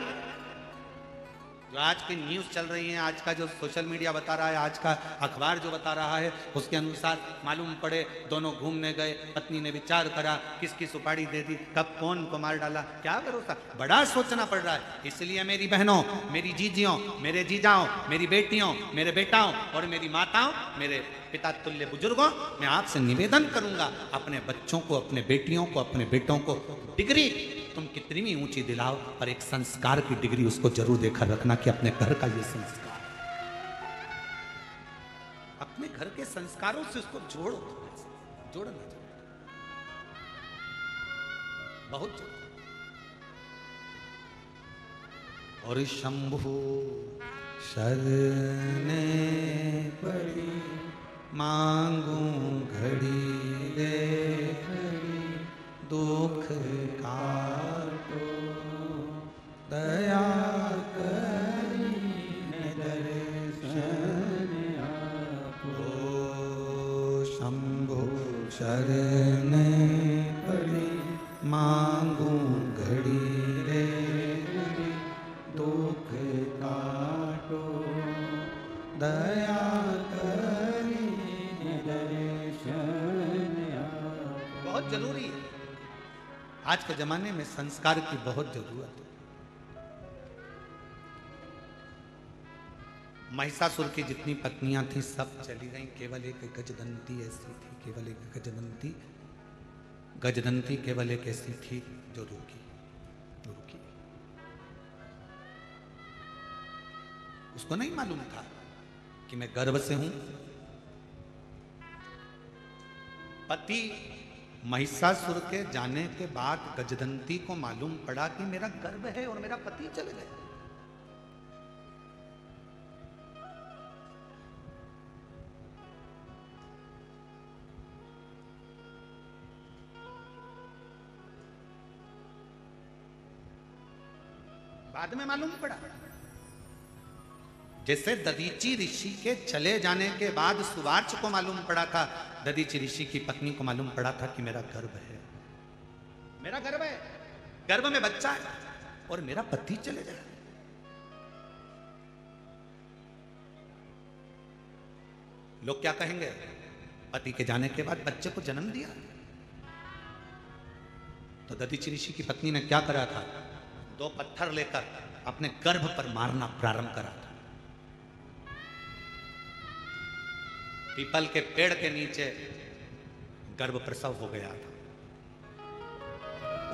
जो आज की न्यूज़ चल रही है, आज का जो सोशल मीडिया बता रहा है, आज का अखबार जो बता रहा है, उसके अनुसार मालूम पड़े दोनों घूमने गए, पत्नी ने विचार करा, किसकी सुपारी दे दी, कब कौन को मार डाला, क्या भरोसा, बड़ा सोचना पड़ रहा है। इसलिए मेरी बहनों, मेरी जीजियों, मेरे जीजाओं, मेरी बेटियों, मेरे बेटाओं और मेरी माताओं, मेरे पिता तुल्य बुजुर्गों, मैं आपसे निवेदन करूंगा, अपने बच्चों को, अपने बेटियों को, अपने बेटों को डिग्री तुम कितनी भी ऊंची दिलाओ, पर एक संस्कार की डिग्री उसको जरूर देकर रखना कि अपने घर का ये संस्कार, अपने घर के संस्कारों से उसको जोड़ो, जोड़ना बहुत जोड़ो। और शंभु शरणे पड़ी मांगू घड़ी रे, दुख काटो दया करी दर्शन आपो। शंभु शरण पड़ी मांगू घड़ी रे, दुख काटो दया करी दर्शन आपो। बहुत जरूरी है, आज के जमाने में संस्कार की बहुत जरूरत है। महिषासुर की जितनी पत्नियां थी सब चली गईं, केवल एक गजदंती ऐसी थी, केवल एक गजदंती, गजदंती केवल एक ऐसी थी जो रुकी, रुकी। उसको नहीं मालूम था कि मैं गर्भ से हूं, पति महिषासुर के जाने के बाद गजदंती को मालूम पड़ा कि मेरा गर्भ है और मेरा पति चले गए। बाद में मालूम पड़ा, जैसे दधीचि ऋषि के चले जाने के बाद सुवार्च को मालूम पड़ा था, दधीचि ऋषि की पत्नी को मालूम पड़ा था कि मेरा गर्भ है, मेरा गर्भ है, गर्भ में बच्चा है और मेरा पति चले गए। लोग क्या कहेंगे? पति के जाने के बाद बच्चे को जन्म दिया। तो दधीचि ऋषि की पत्नी ने क्या करा था? 2 पत्थर लेकर अपने गर्भ पर मारना प्रारंभ करा था। पीपल के पेड़ के नीचे गर्भ प्रसव हो गया था।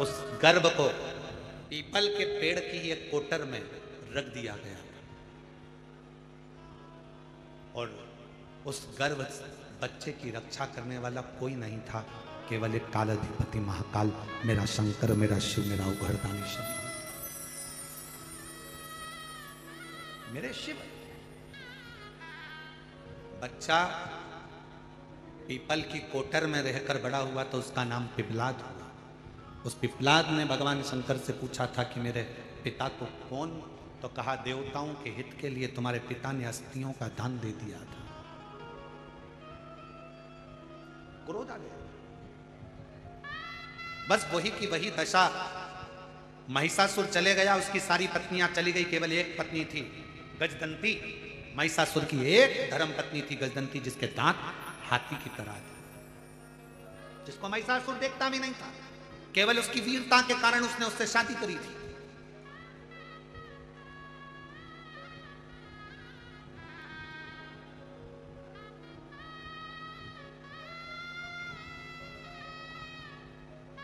उस गर्भ को पीपल के पेड़ की एक कोटर में रख दिया गया था और उस गर्भ बच्चे की रक्षा करने वाला कोई नहीं था, केवल एक कालाधिपति महाकाल, मेरा शंकर, मेरा शिव, मेरा उघड़दानी शनि, मेरे शिव। बच्चा पीपल की कोटर में रहकर बड़ा हुआ तो उसका नाम पिपलाद हुआ। उस पिपलाद ने भगवान शंकर से पूछा था कि मेरे पिता को कौन? तो कहा, देवताओं के हित के लिए तुम्हारे पिता ने अस्थियों का दान दे दिया था। क्रोध आ गया। बस वही की वही दशा, महिषासुर चले गया, उसकी सारी पत्नियां चली गई, केवल एक पत्नी थी गजदंती। महिषासुर की एक धर्म पत्नी थी गजदंती, जिसके दांत हाथी की तरह थे, जिसको महिषासुर देखता भी नहीं था, केवल उसकी वीरता के कारण उसने उससे शादी करी थी।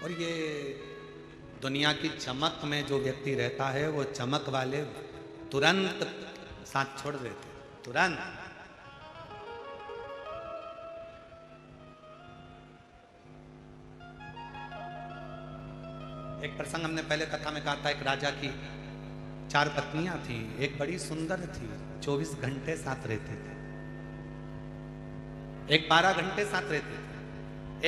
और ये दुनिया की चमक में जो व्यक्ति रहता है, वो चमक वाले तुरंत साथ छोड़ देते, तुरंत। एक प्रसंग हमने पहले कथा में कहा था, एक राजा की 4 पत्नियां थी। एक बड़ी सुंदर थी, 24 घंटे साथ रहते थे, एक 12 घंटे साथ रहते थे,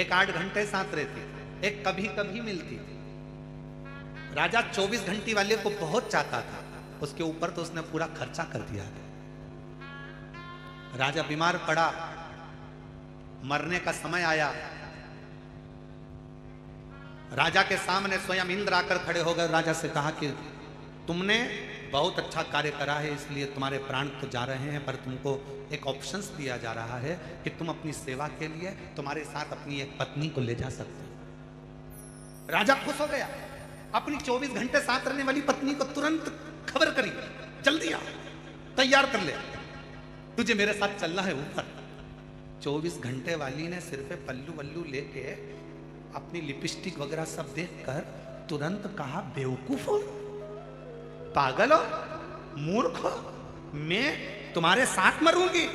एक 8 घंटे साथ रहती थी, एक कभी कभी मिलती थी। राजा 24 घंटे वाले को बहुत चाहता था, उसके ऊपर तो उसने पूरा खर्चा कर दिया था। राजा बीमार पड़ा, मरने का समय आया, राजा के सामने स्वयं इंद्र आकर खड़े हो गए। राजा से कहा कि तुमने बहुत अच्छा कार्य करा है, इसलिए तुम्हारे प्राण तो जा रहे हैं, पर तुमको एक ऑप्शंस दिया जा रहा है कि तुम अपनी सेवा के लिए तुम्हारे साथ अपनी एक पत्नी को ले जा सकते हो। राजा खुश हो गया, अपनी 24 घंटे साथ रहने वाली पत्नी को तुरंत खबर करी, जल्दी आ, तैयार कर ले, तुझे मेरे साथ चलना है ऊपर। 24 घंटे वाली ने सिर पे पल्लू वल्लू लेके अपनी लिपस्टिक वगैरह सब देखकर तुरंत कहा, बेवकूफ हो, पागल हो, मूर्ख हो, मैं तुम्हारे साथ मरूंगी।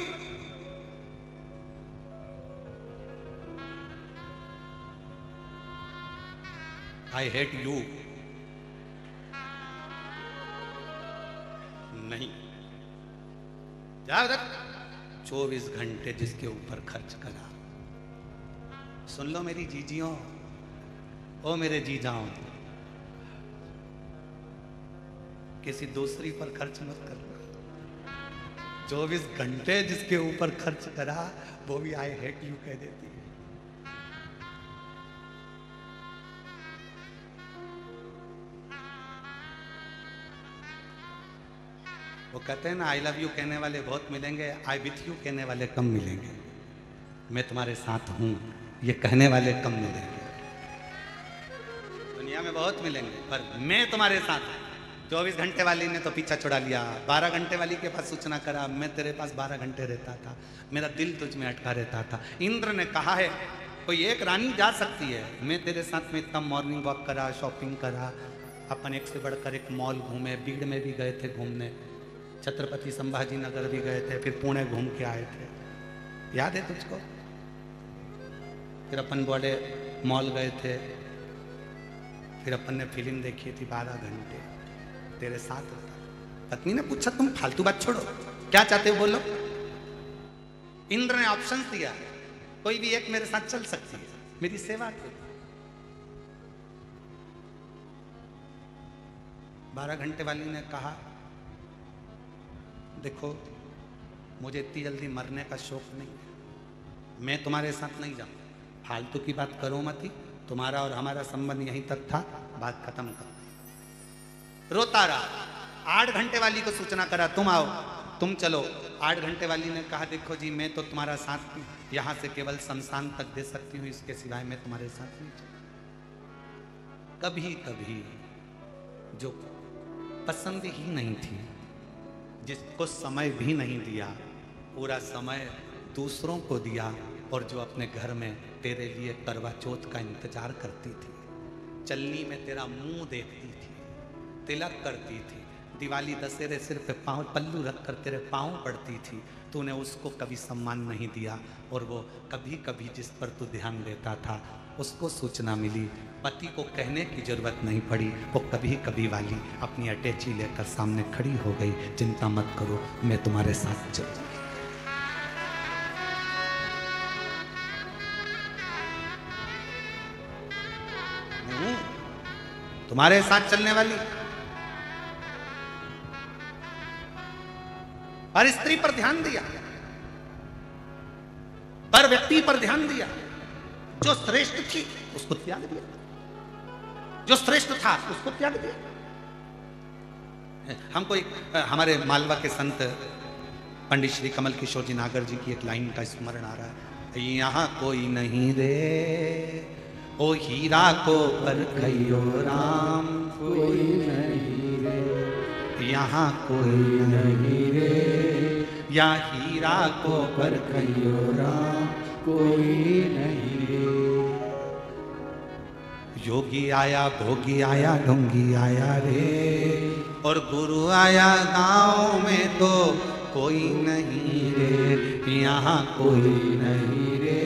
I hate you. नहीं, जा 24 घंटे जिसके ऊपर खर्च करा। सुन लो मेरी जीजियों, ओ मेरे जीजाओं, किसी दूसरी पर खर्च मत करना। 24 घंटे जिसके ऊपर खर्च करा, वो भी आई हेट यू कह देती है। वो कहते हैं ना, आई लव यू कहने वाले बहुत मिलेंगे, आई विथ यू कहने वाले कम मिलेंगे। मैं तुम्हारे साथ हूं ये कहने वाले कम मिलेंगे। दुनिया में बहुत मिलेंगे, पर मैं तुम्हारे साथ हूं। 24 घंटे वाली ने तो पीछा छुड़ा लिया, 12 घंटे वाली के पास सूचना करा, मैं तेरे पास 12 घंटे रहता था, मेरा दिल तुझ में अटका रहता था। इंद्र ने कहा है कोई एक रानी जा सकती है, मैं तेरे साथ में इतना मॉर्निंग वॉक करा, शॉपिंग करा, अपन एक से बढ़कर एक मॉल घूमे, बीड़ में भी गए थे घूमने, छत्रपति संभाजी नगर भी गए थे, फिर पुणे घूम के आए थे, याद है तुझको? फिर अपन बड़े मॉल गए थे, फिर अपन ने फिल्म देखी थी 12 घंटे तेरे साथ होता। पत्नी ने पूछा तुम फालतू बात छोड़ो, क्या चाहते हो बोलो। इंद्र ने ऑप्शन दिया, कोई भी एक मेरे साथ चल सकती है मेरी सेवा के। 12 घंटे वाली ने कहा देखो मुझे इतनी जल्दी मरने का शौक नहीं, मैं तुम्हारे साथ नहीं जाऊं, फालतू की बात करो मत ही, तुम्हारा और हमारा संबंध यहीं तक था, बात खत्म कर। रोता रहा। 8 घंटे वाली को सूचना करा तुम आओ तुम चलो। 8 घंटे वाली ने कहा देखो जी मैं तो तुम्हारा साथ यहां से केवल शमशान तक दे सकती हूं, इसके सिवाय मैं तुम्हारे साथ नहीं चलूं। कभी कभी जो पसंद ही नहीं थी, जिसको समय भी नहीं दिया, पूरा समय दूसरों को दिया, और जो अपने घर में तेरे लिए करवा चौथ का इंतजार करती थी, चलनी में तेरा मुंह देखती थी, तिलक करती थी, दिवाली दशहरे सिर पे पाँव पल्लू रखकर तेरे पाँव पड़ती थी, तूने उसको कभी सम्मान नहीं दिया। और वो कभी कभी जिस पर तू ध्यान देता था उसको सूचना मिली, पति को कहने की जरूरत नहीं पड़ी, वो कभी कभी वाली अपनी अटैची लेकर सामने खड़ी हो गई, चिंता मत करो मैं तुम्हारे साथ चलूंगी। तुम्हारे साथ चलने वाली। पर स्त्री पर ध्यान दिया, पर व्यक्ति पर ध्यान दिया, जो श्रेष्ठ थी उसको त्याग दिया, जो श्रेष्ठ था उसको त्याग दिया। हमको एक हमारे मालवा के संत पंडित श्री कमल किशोर जी नागर जी की एक लाइन का स्मरण आ रहा है, यहाँ कोई नहीं रे ओ हीरा को परखइयो राम, कोई नहीं रे यहाँ कोई नहीं रे, या हीरा को परखइयो राम, कोई नहीं रे। योगी आया भोगी आया ढोंगी आया रे, और गुरु आया गांव में तो कोई नहीं रे, यहाँ कोई नहीं रे,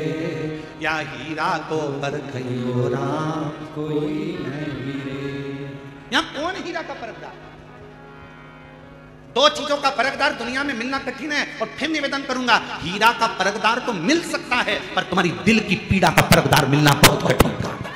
या हीरा को परखइयो राम, कोई नहीं रे। यहाँ कौन हीरा का परखदार? दो चीजों का परखदार दुनिया में मिलना कठिन है, और फिर निवेदन करूंगा हीरा का परखदार तो मिल सकता है, पर तुम्हारी दिल की पीड़ा का परखदार मिलना बहुत कठिन काम है।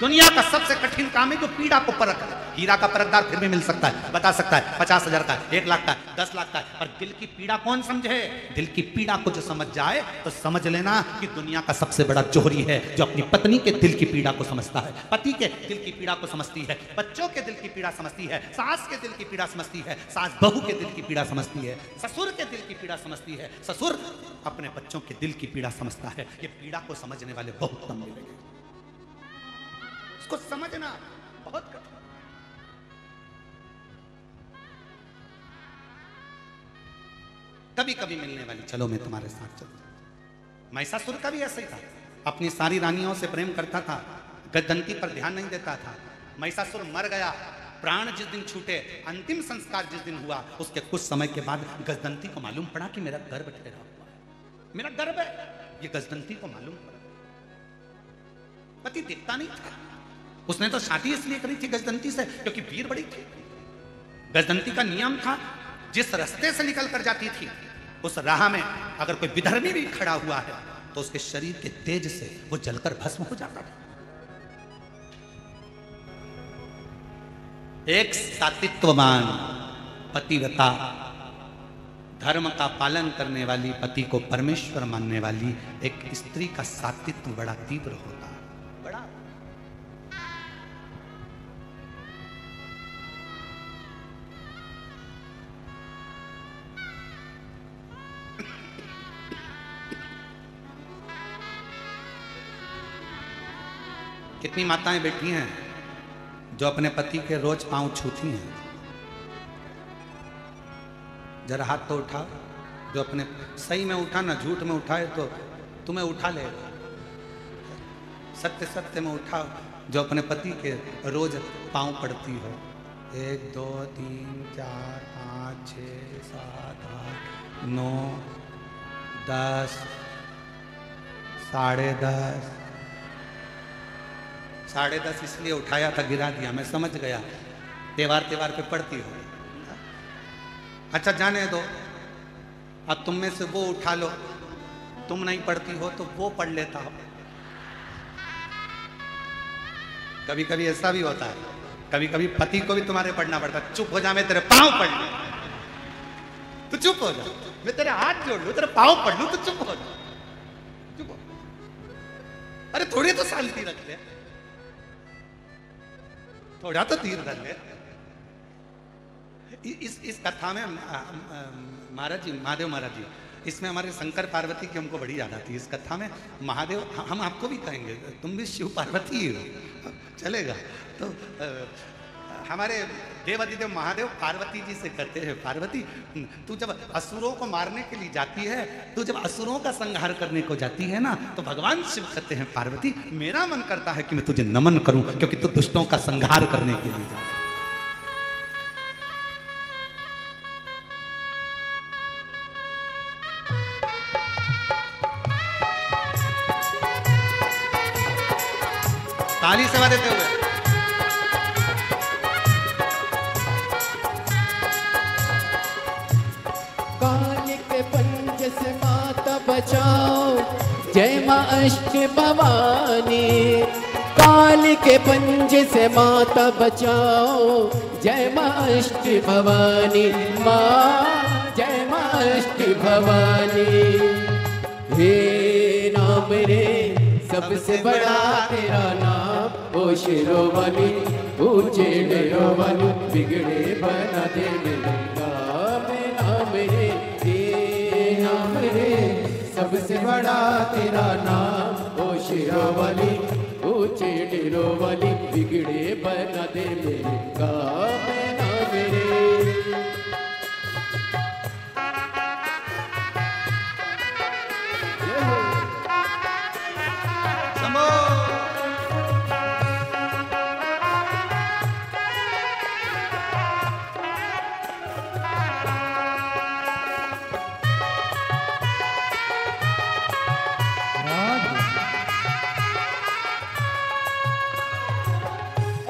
दुनिया का सबसे कठिन काम है जो पीड़ा को परख है। हीरा का परखदार फिर भी मिल सकता है, बता सकता है 50,000 का, 1 लाख का, 10 लाख का, पर दिल की पीड़ा कौन समझे? दिल की पीड़ा को जो समझ जाए तो समझ लेना कि दुनिया का सबसे बड़ा जोहरी है जो अपनी पत्नी के दिल की पीड़ा को समझता है, पति के दिल की पीड़ा को समझती है, बच्चों के दिल की पीड़ा समझती है, सास के दिल की पीड़ा समझती है, सास बहू के दिल की पीड़ा समझती है, ससुर के दिल की पीड़ा समझती है, ससुर अपने बच्चों के दिल की पीड़ा समझता है। ये पीड़ा को समझने वाले बहुत कम मिलेंगे, उसको समझना बहुत कठिन। कभी कभी मिलने वाली, चलो मैं तुम्हारे साथ चलूं। महिषासुर का भी ऐसा ही था, अपनी सारी रानियों से प्रेम करता था, गजदंती पर ध्यान नहीं देता था। महिषासुर मर गया, प्राण जिस दिन छूटे, अंतिम संस्कार जिस दिन हुआ, उसके कुछ समय के बाद गजदंती को मालूम पड़ा कि मेरा गर्भ ठहरा हुआ है, मेरा गर्भ है, ये गजदंती को मालूम पड़ा। पति दिखता नहीं था, उसने तो शादी इसलिए करी थी गजदंती से क्योंकि वीर बड़ी थी। गजदंती का नियम था जिस रास्ते से निकल कर जाती थी उस राह में अगर कोई विधर्मी भी खड़ा हुआ है तो उसके शरीर के तेज से वो जलकर भस्म हो जाता था। एक सात्वित्ववान पतिव्रता, धर्म का पालन करने वाली, पति को परमेश्वर मानने वाली एक स्त्री का सात्वित्व बड़ा तीव्र होता है, बड़ा। कितनी माताएं बैठी हैं जो अपने पति के रोज पांव छूती हैं? जरा हाथ तो उठाओ जो अपने, सही में उठा ना झूठ में उठाए तो तुम्हें उठा लेगा, सत्य सत्य में उठाओ जो अपने पति के रोज पांव पड़ती हो। 1 2 3 4 5 6 7 8 9 10 10:30। 10:30 इसलिए उठाया था, गिरा दिया, मैं समझ गया त्योहार पे पढ़ती हो। अच्छा जाने दो, अब तुम में से वो उठा लो, तुम नहीं पढ़ती हो तो वो पढ़ लेता हो। कभी कभी ऐसा भी होता है, कभी कभी पति को भी तुम्हारे पढ़ना पड़ता है। चुप हो जा, मैं तेरे पांव पढ़ लूं, तू चुप हो जा, मैं तेरे हाथ जोड़ लूं, तेरे पांव पढ़ लूं, तू चुप हो जा, चुप हो। अरे थोड़ी तो शांति रख ले, थोड़ा तो धीर रख ले। इस कथा में महाराज जी, महादेव महाराज जी, इसमें हमारे शंकर पार्वती की हमको बड़ी याद आती है। इस कथा में महादेव, हम आपको भी कहेंगे, तुम भी शिव पार्वती ही हो, चलेगा। तो हमारे देवादिदेव महादेव पार्वती जी से कहते हैं, पार्वती तू जब असुरों को मारने के लिए जाती है, तू जब असुरों का संहार करने को जाती है ना, तो भगवान शिव कहते हैं, पार्वती मेरा मन करता है कि मैं तुझे नमन करूं, क्योंकि तू दुष्टों का संहार करने के लिए जा। ताली सेवा देते हुए काल के पंज से माता बचाओ, जय माँ अष्ट भवानी। काल के पंज से माता बचाओ, जय माँ अष्ट भवानी। माँ जय माँ अष्ट भवानी। हे नाम रे सबसे बड़ा तेरा नाम, ओ शेरों वाली ऊंचे डेरों वाली, बिगड़े बना दे मेरे नाम। नाम रे ये नाम रे सबसे बड़ा तेरा नाम, ओ शेरों वाली ऊंचे डेरों वाली, बिगड़े बना दे मेरे काम। नाम रे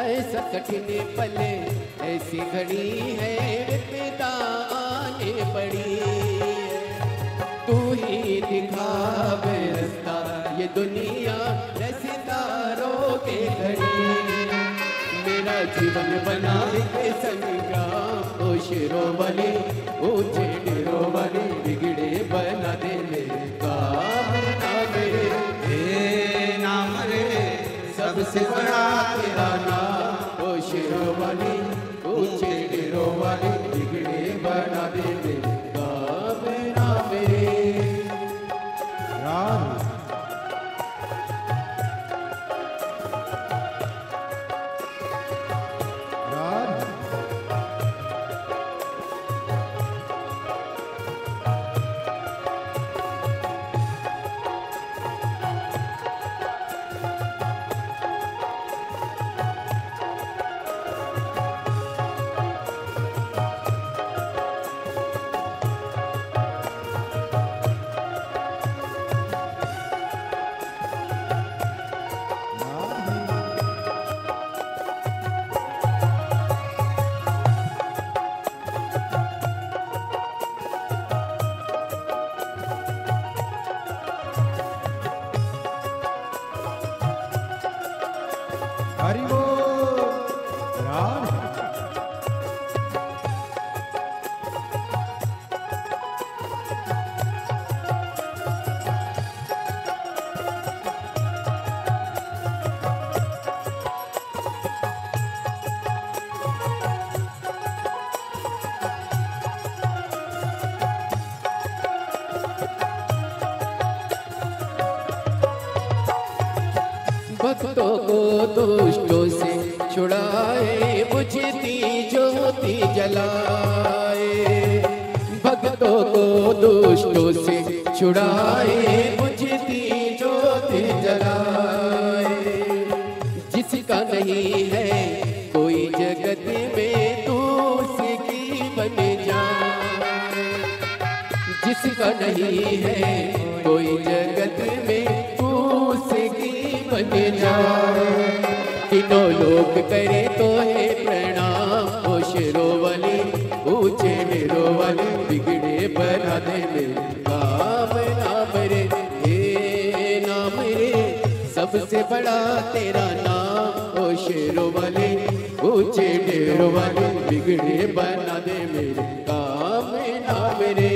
ऐसा कठिन पले ऐसी घड़ी है, विपदा आने पड़ी। तू ही दिखावे रास्ता, ये दुनिया रसीदारों के घड़ी। मेरा जीवन बना के संग्राम, ओ शेरों वाली ऊंचे डेरों वाली, बिगड़े बना दे मेरे काम। नाम रे हे नाम रे सबसे बड़ा तेरा नाम, ओ शेरों वाली ऊंचे डेरों वाली, बिगड़े बना दे मेरे काम। नाम रे राम हरि बोल राम। भक्तों को दुष्टों से छुड़ाए, बुझती ज्योति जलाए। भक्तों को दुष्टों से छुड़ाए, बुझती ज्योति जलाए। जिसका नहीं है कोई जगत में, तू उसकी बन जाए। जिसका नहीं है कोई जगत में, तू बन जाए। तीनों लोग करे तो है प्रणाम, ओ शेरों वाली ऊंचे डेरों वाली, बिगड़े बना दे मेरे काम नाम रे, हे नाम रे सबसे बड़ा तेरा नाम, ओ शेरों वाली ऊंचे डेरों वाली, बिगड़े बना दे मेरे काम नाम रे।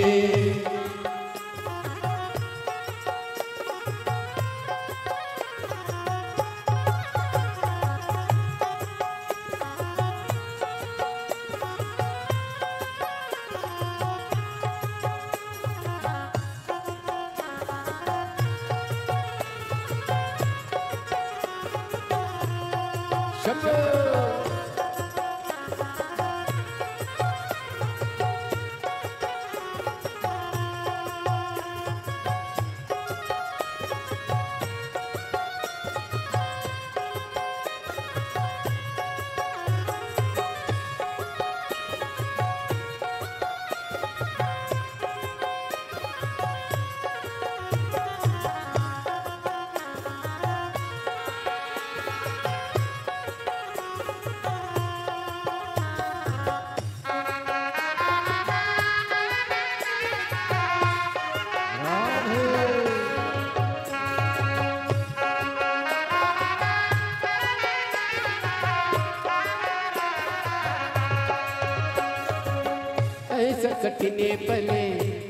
ऐसा कठिने पले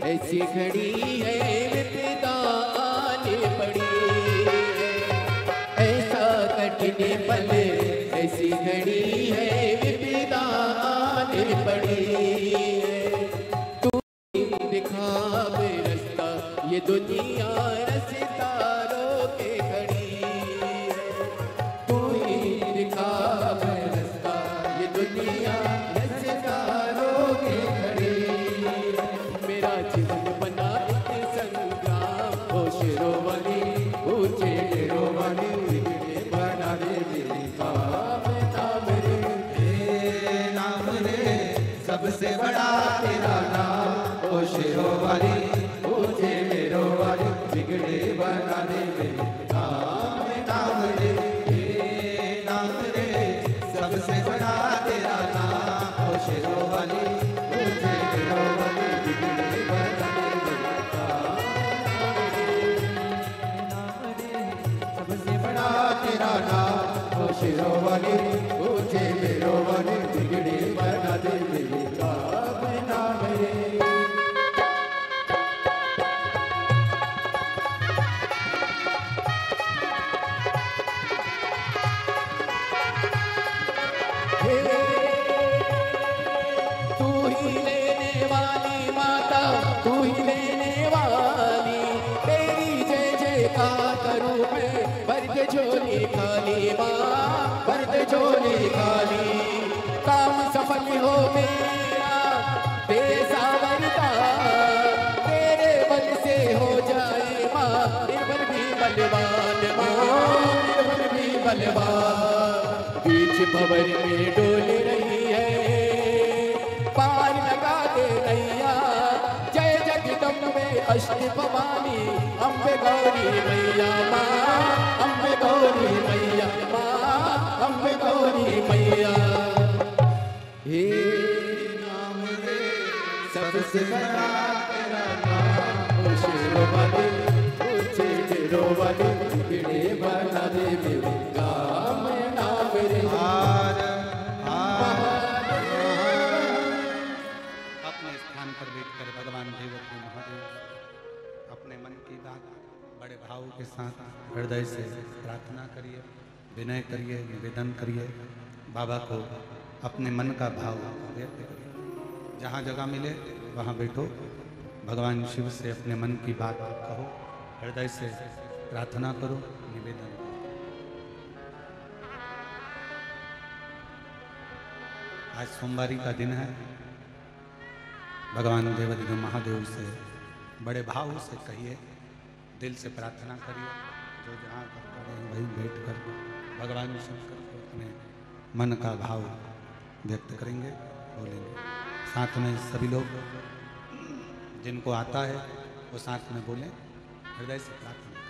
ऐसी घड़ी है विपदा आने पड़ी, ऐसा कठिने पले ऐसी घड़ी है विपदा आने पड़ी। तू दिखा बे रास्ता ये दुनिया रास्ता रोके खड़ी है, तू ही दिखा बे रास्ता ये दुनिया रास्ता रोके खड़ी। मेरा जीवन बना एक संग्राम, ओ शेरों वाली ऊंचे डेरों वाली, बिगड़े बना दे मेरे काम नाम रे, हे नाम रे सबसे बड़ा तेरा नाम, ओ शेरों वाली ऊंचे डेरों वाली, बिगड़े बना दे मेरे काम नाम रे, हे नाम रे सबसे बड़ा तेरा नाम, ओ शेरों वाली ऊंचे डेरों वाली, बिगड़े बना दे मेरे काम नाम रे, सबसे बड़ा तेरा नाम, ओ शेरों वाली ऊंचे डेरों वाली, बिगड़े बना दे मेरे काम नाम रे। तू ही लेने वाली माता, तू ही लेने वाली, तेरी जय जयकार करूं मैं, भर के झोली खाली माँ, भर के झोली खाली। काम सफल हो मेरा दे सावरता, तेरे बल से हो जाए माँ, निर्बल भी बलवान माँ, निर्बल भी बलवान। बीच भंवर में डोल रही है, पार लगा दे नैया, जय जगदम्बे अष्ट भवानी, अम्बे गौरी मैया माँ, अम्बे गौरी मैया माँ, अम्बे गौरी मैया। हे नाम रे सबसे बड़ा तेरा नाम, ओ शेरों वाली ऊंचे डेरों वाली, बिगड़े बना दे मेरे काम नाम रे। अपने स्थान पर बैठकर भगवान देवकी महादेव अपने मन की बात बड़े भाव के साथ हृदय से प्रार्थना करिए, विनय करिए, निवेदन करिए, बाबा को अपने मन का भाव व्यक्त करिए। जहाँ जगह मिले वहाँ बैठो, भगवान शिव से अपने मन की बात कहो, हृदय से प्रार्थना करो, निवेदन करो। आज सोमवारी का दिन है, भगवान देवाधिदेव महादेव से बड़े भाव से कहिए, दिल से प्रार्थना करिए, जो जहाँ पर खड़े हैं वहीं बैठकर भगवान शंकर को अपने मन का भाव व्यक्त करेंगे, बोलेंगे। साथ में सभी लोग जिनको आता है वो साथ में बोलें, हृदय से प्रार्थना करें।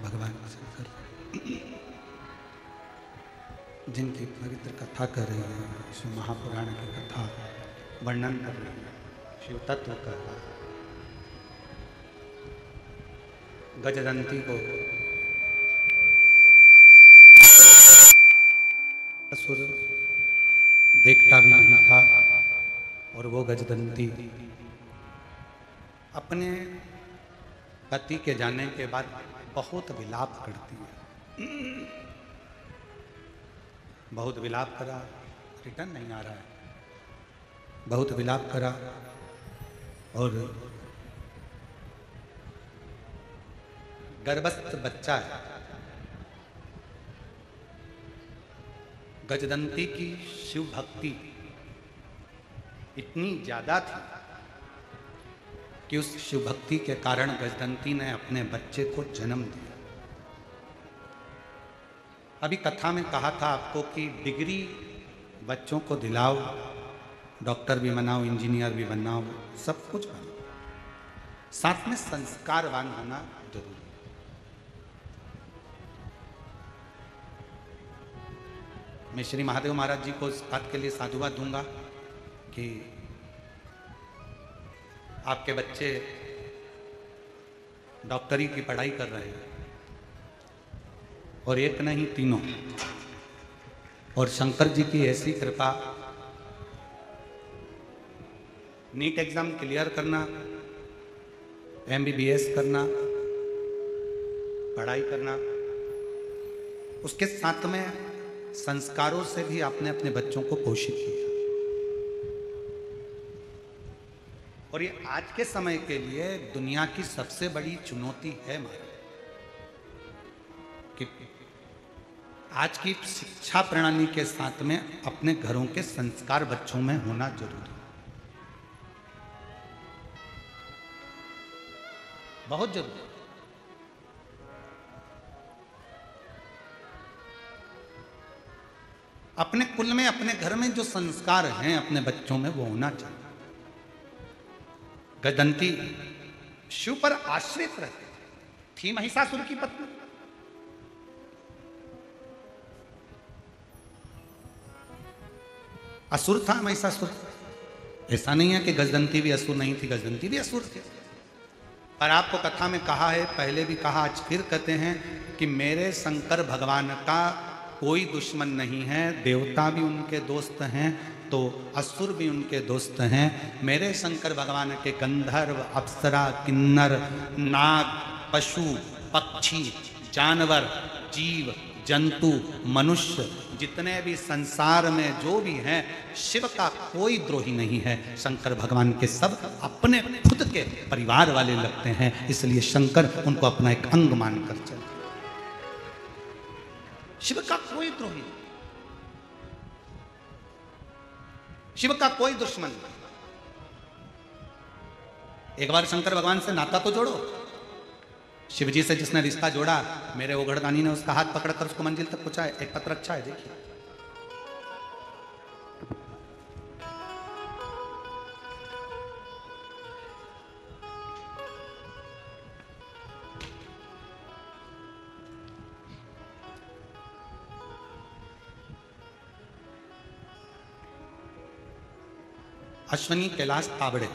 भगवान शंकर जिनकी पवित्र कथा कर रही है, शिव महापुराण की कथा वर्णन कर रही है, शिव तत्व कर रहा है। गजदंती को असुर देखता भी नहीं था और वो गजदंती अपने पति के जाने के बाद बहुत विलाप करती है। बहुत विलाप करा, रिटर्न नहीं आ रहा है। बहुत विलाप करा और गर्भस्थ बच्चा है। गजदंती की शिव भक्ति इतनी ज्यादा थी कि उस शिव भक्ति के कारण गजदंती ने अपने बच्चे को जन्म दिया। अभी कथा में कहा था आपको कि डिग्री बच्चों को दिलाओ, डॉक्टर भी बनाओ, इंजीनियर भी बनाओ, सब कुछ बनाओ, साथ में संस्कारवान होना जरूरी है। मैं श्री महादेव महाराज जी को इस बात के लिए साधुवाद दूंगा कि आपके बच्चे डॉक्टरी की पढ़ाई कर रहे हैं और एक नहीं तीनों, और शंकर जी की ऐसी कृपा, नीट एग्जाम क्लियर करना, MBBS करना, पढ़ाई करना, उसके साथ में संस्कारों से भी आपने अपने बच्चों को पोषित किया। और ये आज के समय के लिए दुनिया की सबसे बड़ी चुनौती है कि आज की शिक्षा प्रणाली के साथ में अपने घरों के संस्कार बच्चों में होना जरूरी है, बहुत जरूरी है। अपने कुल में, अपने घर में जो संस्कार हैं अपने बच्चों में, वो होना चाहिए। गजदंती शिव पर आश्रित रहती थी, महिषासुर की पत्नी। असुर था महिषासुर, ऐसा नहीं है कि गजदंती भी असुर नहीं थी, गजदंती भी असुर थी। पर आपको कथा में कहा है, पहले भी कहा, आज फिर कहते हैं कि मेरे शंकर भगवान का कोई दुश्मन नहीं है, देवता भी उनके दोस्त हैं, तो असुर भी उनके दोस्त हैं। मेरे शंकर भगवान के गंधर्व, अप्सरा, किन्नर, नाग, पशु, पक्षी, जानवर, जीव, जंतु, मनुष्य, जितने भी संसार में जो भी हैं, शिव का कोई द्रोही नहीं है। शंकर भगवान के सब अपने खुद के परिवार वाले लगते हैं, इसलिए शंकर उनको अपना एक अंग मानकर चलते। शिव का कोई द्रोही नहीं, शिव का कोई दुश्मन नहीं। एक बार शंकर भगवान से नाता तो जोड़ो। शिव जी से जिसने रिश्ता जोड़ा, मेरे ओघड़दानी ने उसका हाथ पकड़कर उसको मंजिल तक पहुंचाया। एक पत्र अच्छा है, देखिए। अश्वनी कैलाश ताबड़े,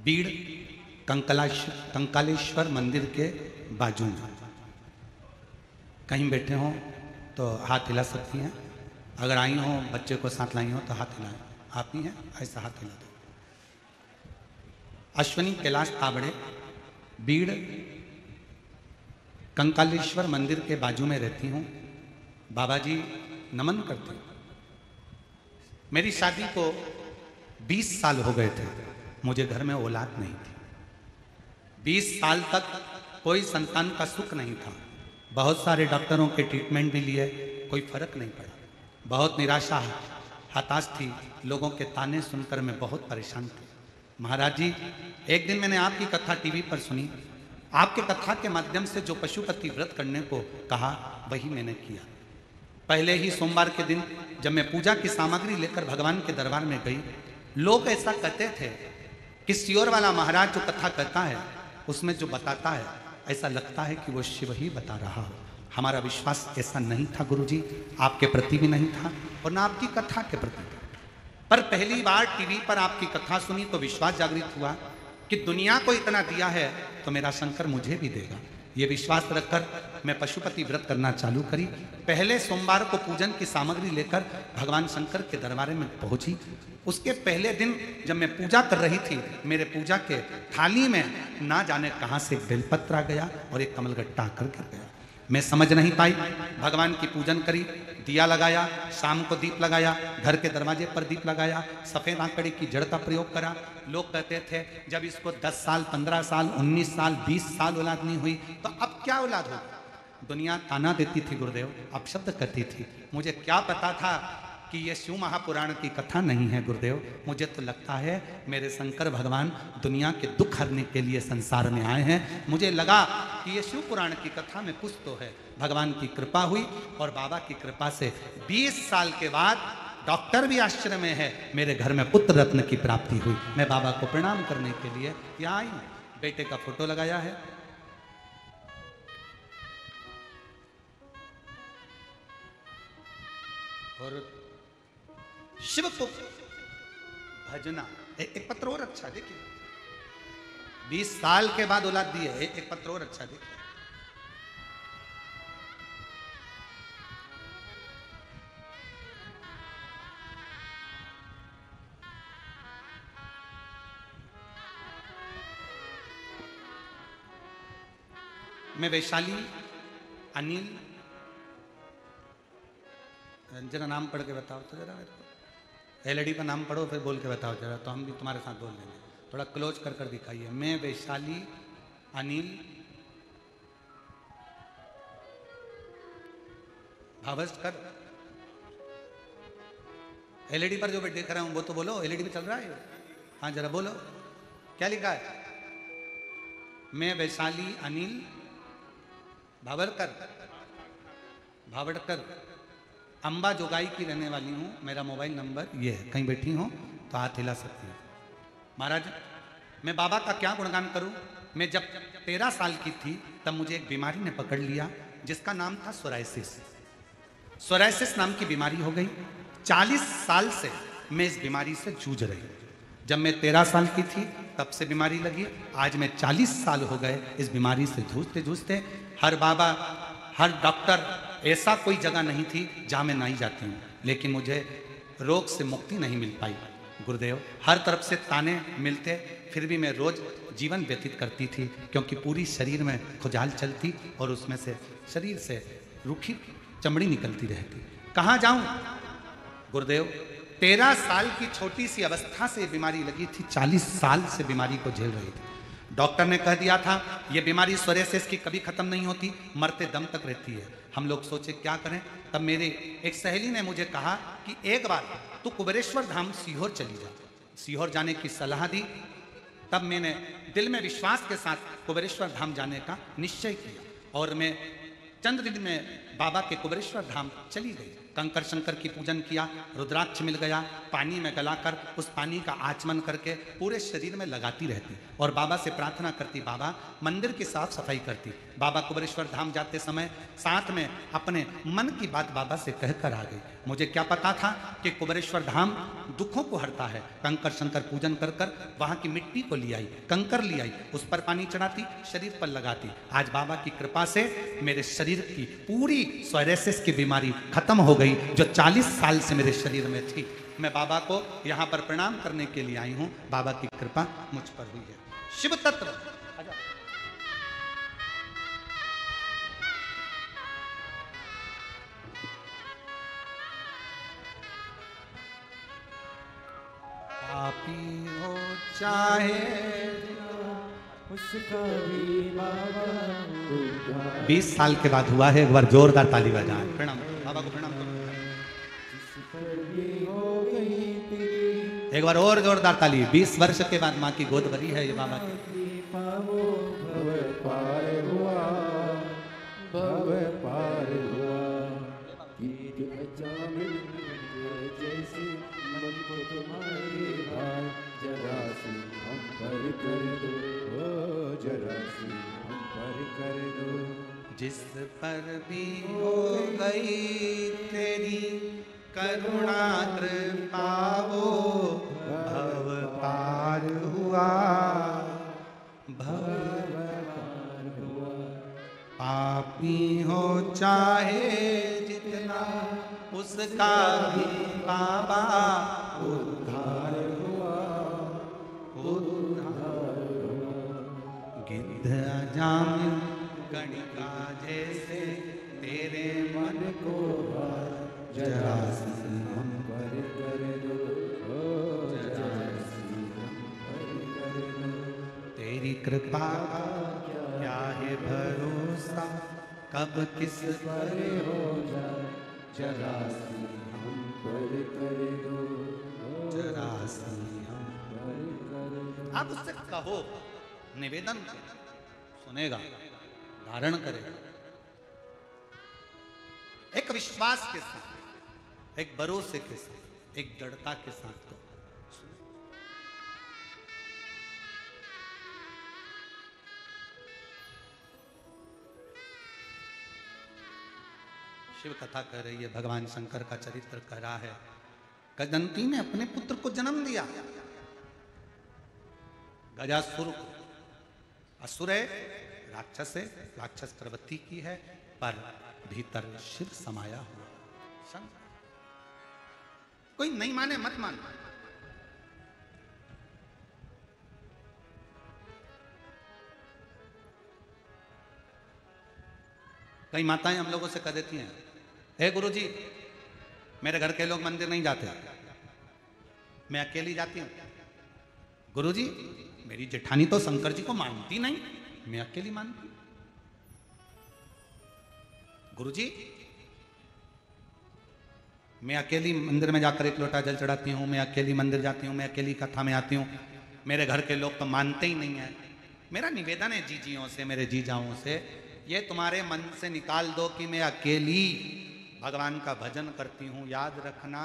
बीड़ कंकालेश्वर मंदिर के बाजू में। कहीं बैठे हो तो हाथ हिला सकती हैं। अगर आई हो, बच्चे को साथ लाई हो तो हाथ हिलाएं। आप ही हैं, ऐसा हाथ हिला दो। अश्वनी कैलाश ताबड़े, बीड़ कंकालेश्वर मंदिर के बाजू में रहती हूँ। बाबा जी नमन करती हूँ। मेरी शादी को 20 साल हो गए थे, मुझे घर में औलाद नहीं थी। 20 साल तक कोई संतान का सुख नहीं था। बहुत सारे डॉक्टरों के ट्रीटमेंट भी लिए, कोई फर्क नहीं पड़ा। बहुत निराशा, हताश थी। लोगों के ताने सुनकर मैं बहुत परेशान थी। महाराज जी, एक दिन मैंने आपकी कथा टीवी पर सुनी। आपके कथा के माध्यम से जो पशुपति व्रत करने को कहा, वही मैंने किया। पहले ही सोमवार के दिन जब मैं पूजा की सामग्री लेकर भगवान के दरबार में गई, लोग ऐसा कहते थे कि सियोर वाला महाराज जो कथा कहता है, उसमें जो बताता है, ऐसा लगता है कि वो शिव ही बता रहा हो। हमारा विश्वास ऐसा नहीं था गुरुजी, आपके प्रति भी नहीं था और ना आपकी कथा के प्रति। पर पहली बार टीवी पर आपकी कथा सुनी तो विश्वास जागृत हुआ कि दुनिया को इतना दिया है तो मेरा शंकर मुझे भी देगा। ये विश्वास रखकर मैं पशुपति व्रत करना चालू करी। पहले सोमवार को पूजन की सामग्री लेकर भगवान शंकर के दरबार में पहुंची। उसके पहले दिन जब मैं पूजा कर रही थी, मेरे पूजा के थाली में ना जाने कहां से एक बेलपत्र आ गया और एक कमलगट्टा आकर गिर गया। मैं समझ नहीं पाई। भगवान की पूजन करी, दिया लगाया, शाम को दीप लगाया, घर के दरवाजे पर दीप लगाया, सफ़ेद आंकड़े की जड़ का प्रयोग करा। लोग कहते थे जब इसको 10 साल, 15 साल, 19 साल, 20 साल औलाद नहीं हुई तो अब क्या औलाद होगी। दुनिया ताना देती थी गुरुदेव, अपशब्द करती थी। मुझे क्या पता था कि ये शिव महापुराण की कथा नहीं है गुरुदेव। मुझे तो लगता है मेरे शंकर भगवान दुनिया के दुख हरने के लिए संसार में आए हैं। मुझे लगा कि ये शिव पुराण की कथा में कुछ तो है। भगवान की कृपा हुई और बाबा की कृपा से 20 साल के बाद, डॉक्टर भी आश्चर्य में है, मेरे घर में पुत्र रत्न की प्राप्ति हुई। मैं बाबा को प्रणाम करने के लिए यहाँ आई हूँ। बेटे का फोटो लगाया है। और शिव को भजना। एक पत्र और अच्छा देखिए, 20 साल के बाद औलाद दी है। एक पत्र और अच्छा देखिए। मैं वैशाली अनिल, जरा नाम पढ़ के बताओ तो जरा। एलईडी पर नाम पढ़ो, फिर बोल के बताओ जरा, तो हम भी तुम्हारे साथ बोल देंगे। थोड़ा क्लोज कर कर दिखाइए। मैं वैशाली अनिल भावस्कर। एलईडी पर जो देख रहा हूं वो तो बोलो, एलईडी पे चल रहा है। हाँ जरा बोलो, क्या लिखा है। मैं वैशाली अनिल भावड़कर अंबा जोगाई की रहने वाली हूँ। मेरा मोबाइल नंबर ये है। कहीं बैठी हो तो हाथ हिला सकती हूँ। महाराज, मैं बाबा का क्या गुणगान करूँ। मैं जब 13 साल की थी तब मुझे एक बीमारी ने पकड़ लिया जिसका नाम था सोराइसिस। सोराइसिस नाम की बीमारी हो गई। 40 साल से मैं इस बीमारी से जूझ रही। जब मैं 13 साल की थी तब से बीमारी लगी। आज मैं 40 साल हो गए इस बीमारी से जूझते जूझते। हर बाबा, हर डॉक्टर ऐसा कोई जगह नहीं थी जहां मैं नहीं जाती हूँ, लेकिन मुझे रोग से मुक्ति नहीं मिल पाई। गुरुदेव, हर तरफ से ताने मिलते, फिर भी मैं रोज जीवन व्यतीत करती थी, क्योंकि पूरी शरीर में खुजाल चलती और उसमें से शरीर से रूखी चमड़ी निकलती रहती। कहाँ जाऊं गुरुदेव? 13 साल की छोटी सी अवस्था से बीमारी लगी थी, 40 साल से बीमारी को झेल रही थी। डॉक्टर ने कह दिया था ये बीमारी सोरियासिस की कभी खत्म नहीं होती, मरते दम तक रहती है। हम लोग सोचे क्या करें, तब मेरी एक सहेली ने मुझे कहा कि एक बार तू कुबेरेश्वर धाम सीहोर चली जा। सीहोर जाने की सलाह दी। तब मैंने दिल में विश्वास के साथ कुबेरेश्वर धाम जाने का निश्चय किया और मैं चंद दिन में बाबा के कुबेरेश्वर धाम चली गई। कंकर शंकर की पूजन किया, रुद्राक्ष मिल गया, पानी में गलाकर उस पानी का आचमन करके पूरे शरीर में लगाती रहती और बाबा से प्रार्थना करती, बाबा मंदिर की साफ सफाई करती। बाबा कुबेरेश्वर धाम जाते समय साथ में अपने मन की बात बाबा से कहकर आ गई। मुझे क्या पता था कि कुबेरेश्वर धाम दुखों को हरता है। कंकर शंकर पूजन कर कर वहाँ की मिट्टी को ले आई, कंकर ले आई, उस पर पानी चढ़ाती, शरीर पर लगाती। आज बाबा की कृपा से मेरे शरीर की पूरी सोरियासिस की बीमारी खत्म हो गई, जो 40 साल से मेरे शरीर में थी। मैं बाबा को यहाँ पर प्रणाम करने के लिए आई हूँ। बाबा की कृपा मुझ पर हुई है। शिव तत्व पापी हो चाहे उसका भी बाबा 20 साल के बाद हुआ है। एक बार जोरदार ताली बजाएं। प्रणाम बाबा को, प्रणाम करो। एक बार और जोरदार ताली। 20 वर्ष के बाद माँ की गोद भरी है ये बाबा की। जिस पर भी हो गई तेरी करुणा कृपा वो भव पार हुआ, भव पार हुआ। पापी हो चाहे जितना उसका भी बाबा उद्धार हुआ, उद्धार हुआ। गिद्ध अजामिल गणिका जैसे तेरे मन को जरा सी हम पर कर दो, जरा सी हम पर कर दो। तेरी कृपा का क्या है भरोसा, कब किस पर हो जाए, जरा सी हम पर कर दो, जरा सी हम पर कर दो। आप उससे कहो, निवेदन सुनेगा, धारण करेगा। एक विश्वास के साथ, एक भरोसे के साथ, एक दृढ़ता के साथ। तो शिव कथा कह रही है, भगवान शंकर का चरित्र कह रहा है। गजंती ने अपने पुत्र को जन्म दिया, गजासुर को। असुर है, राक्षस है, राक्षस प्रवृत्ति की है, पर भीतर शिव समाया हुआ। शंकर कोई नहीं माने मत मान। कई माताएं हम लोगों से कह देती हैं, हे गुरुजी मेरे घर के लोग मंदिर नहीं जाते, मैं अकेली जाती हूं। गुरुजी मेरी जेठानी तो शंकर जी को मानती नहीं, मैं अकेली मानती। गुरुजी मैं अकेली मंदिर में जाकर एक लोटा जल चढ़ाती हूँ, मैं अकेली मंदिर जाती हूँ, मैं अकेली कथा में आती हूँ, मेरे घर के लोग तो मानते ही नहीं है। मेरा निवेदन है जीजियों से, मेरे जीजाओं से, ये तुम्हारे मन से निकाल दो कि मैं अकेली भगवान का भजन करती हूँ। याद रखना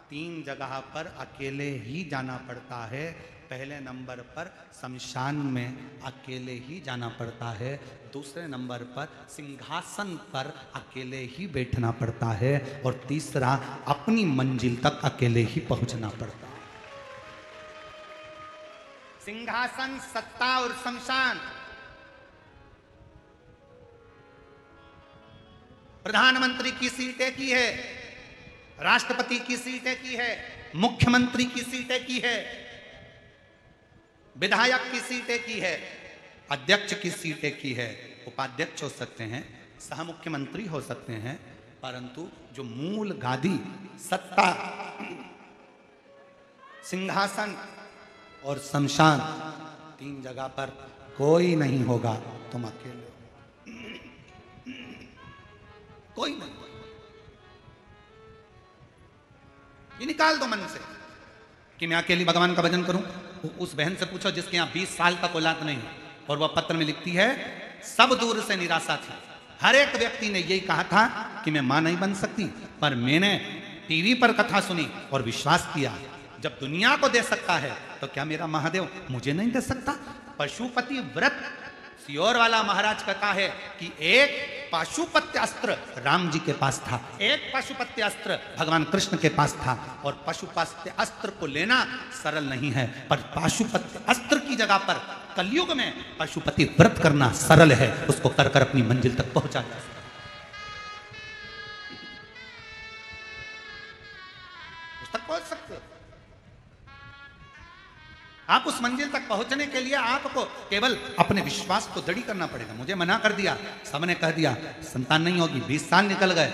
3 जगह पर अकेले ही जाना पड़ता है। पहले नंबर पर शमशान में अकेले ही जाना पड़ता है, दूसरे नंबर पर सिंहासन पर अकेले ही बैठना पड़ता है, और तीसरा अपनी मंजिल तक अकेले ही पहुंचना पड़ता है। सिंहासन, सत्ता और शमशान। प्रधानमंत्री की सीट एक ही है, राष्ट्रपति की सीट एक ही है, मुख्यमंत्री की सीट एक ही है, विधायक की सीट एक ही है, अध्यक्ष की सीट एक ही है। उपाध्यक्ष हो सकते हैं, सह मुख्यमंत्री हो सकते हैं, परंतु जो मूल गादी, सत्ता, सिंहासन और शमशान, तीन जगह पर कोई नहीं होगा। तुम अकेले हो, कोई नहीं। ये निकाल दो मन से कि मैं अकेली भगवान का भजन करूं। उस बहन से पूछो जिसके यहां 20 साल तक औलाद नहीं है, और वह पत्र में लिखती है सब दूर से निराशा थी। हर एक व्यक्ति ने यही कहा था कि मैं मां नहीं बन सकती, पर मैंने टीवी पर कथा सुनी और विश्वास किया। जब दुनिया को दे सकता है तो क्या मेरा महादेव मुझे नहीं दे सकता? पशुपति व्रत, सियोर वाला महाराज कहता है कि एक पाशुपत्य अस्त्र राम जी के पास था, एक पाशुपत्य अस्त्र भगवान कृष्ण के पास था, और पाशुपत्य अस्त्र को लेना सरल नहीं है, पर पाशुपत्य अस्त्र की जगह पर कलयुग में पशुपति व्रत करना सरल है। उसको कर कर अपनी मंजिल तक पहुंचा जा सकता है। उस तक पहुंच सकते हो। आप उस मंजिल तक पहुंचने के लिए आपको केवल अपने विश्वास को दृढ़ करना पड़ेगा। मुझे मना कर दिया, सबने कह दिया संतान नहीं होगी, 20 साल निकल गए,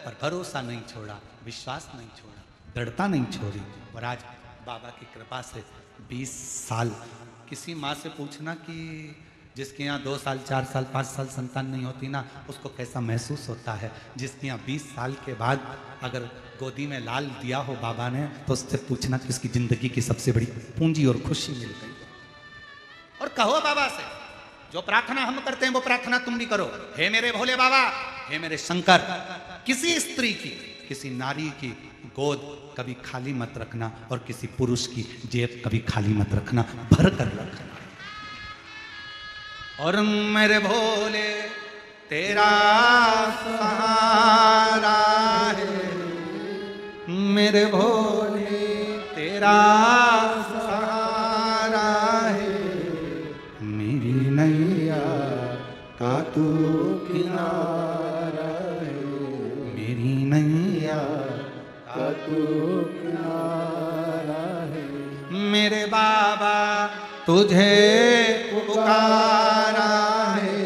पर भरोसा नहीं छोड़ा, विश्वास नहीं छोड़ा, दृढ़ता नहीं छोड़ी। और आज बाबा की कृपा से 20 साल, किसी माँ से पूछना कि जिसके यहाँ 2 साल 4 साल 5 साल संतान नहीं होती ना, उसको कैसा महसूस होता है। जिसके यहाँ 20 साल के बाद अगर गोदी में लाल दिया हो बाबा ने, तो उससे पूछना कि उसकी जिंदगी की सबसे बड़ी पूंजी और खुशी मिल गई। और कहो बाबा से, जो प्रार्थना हम करते हैं वो प्रार्थना तुम भी करो। हे मेरे भोले बाबा, हे मेरे शंकर, किसी स्त्री की, किसी नारी की गोद कभी खाली मत रखना, और किसी पुरुष की जेब कभी खाली मत रखना, भर कर रखना। और मेरे भोले तेरा सहारा है, मेरे भोले तेरा सहारा है, मेरी नैया का तू किनारा है, मेरी नैया का तू किनारा है। मेरे बाबा तुझे पुकारा है,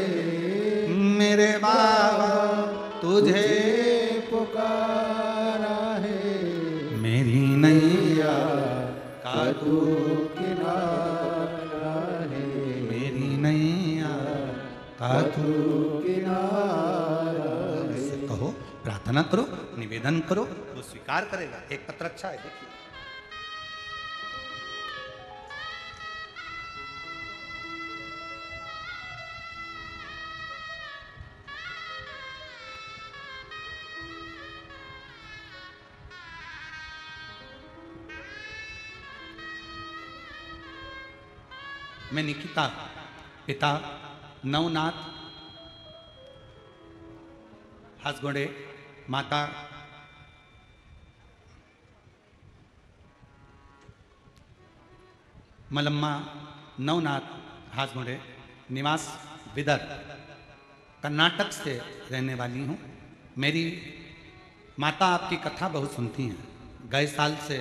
मेरे बाबा तुझे पुकारा है, मेरी नैया का तू किनारा है, मेरी नैया का तू किनारा है। कहो, प्रार्थना करो, निवेदन करो, वो स्वीकार करेगा। एक पत्र अच्छा है, देखिए। मैं निकिता, पिता नवनाथ हासगोड़े, माता मलम्मा नवनाथ हासगोड़े, निवास विदर, कर्नाटक से रहने वाली हूँ। मेरी माता आपकी कथा बहुत सुनती हैं। गए साल से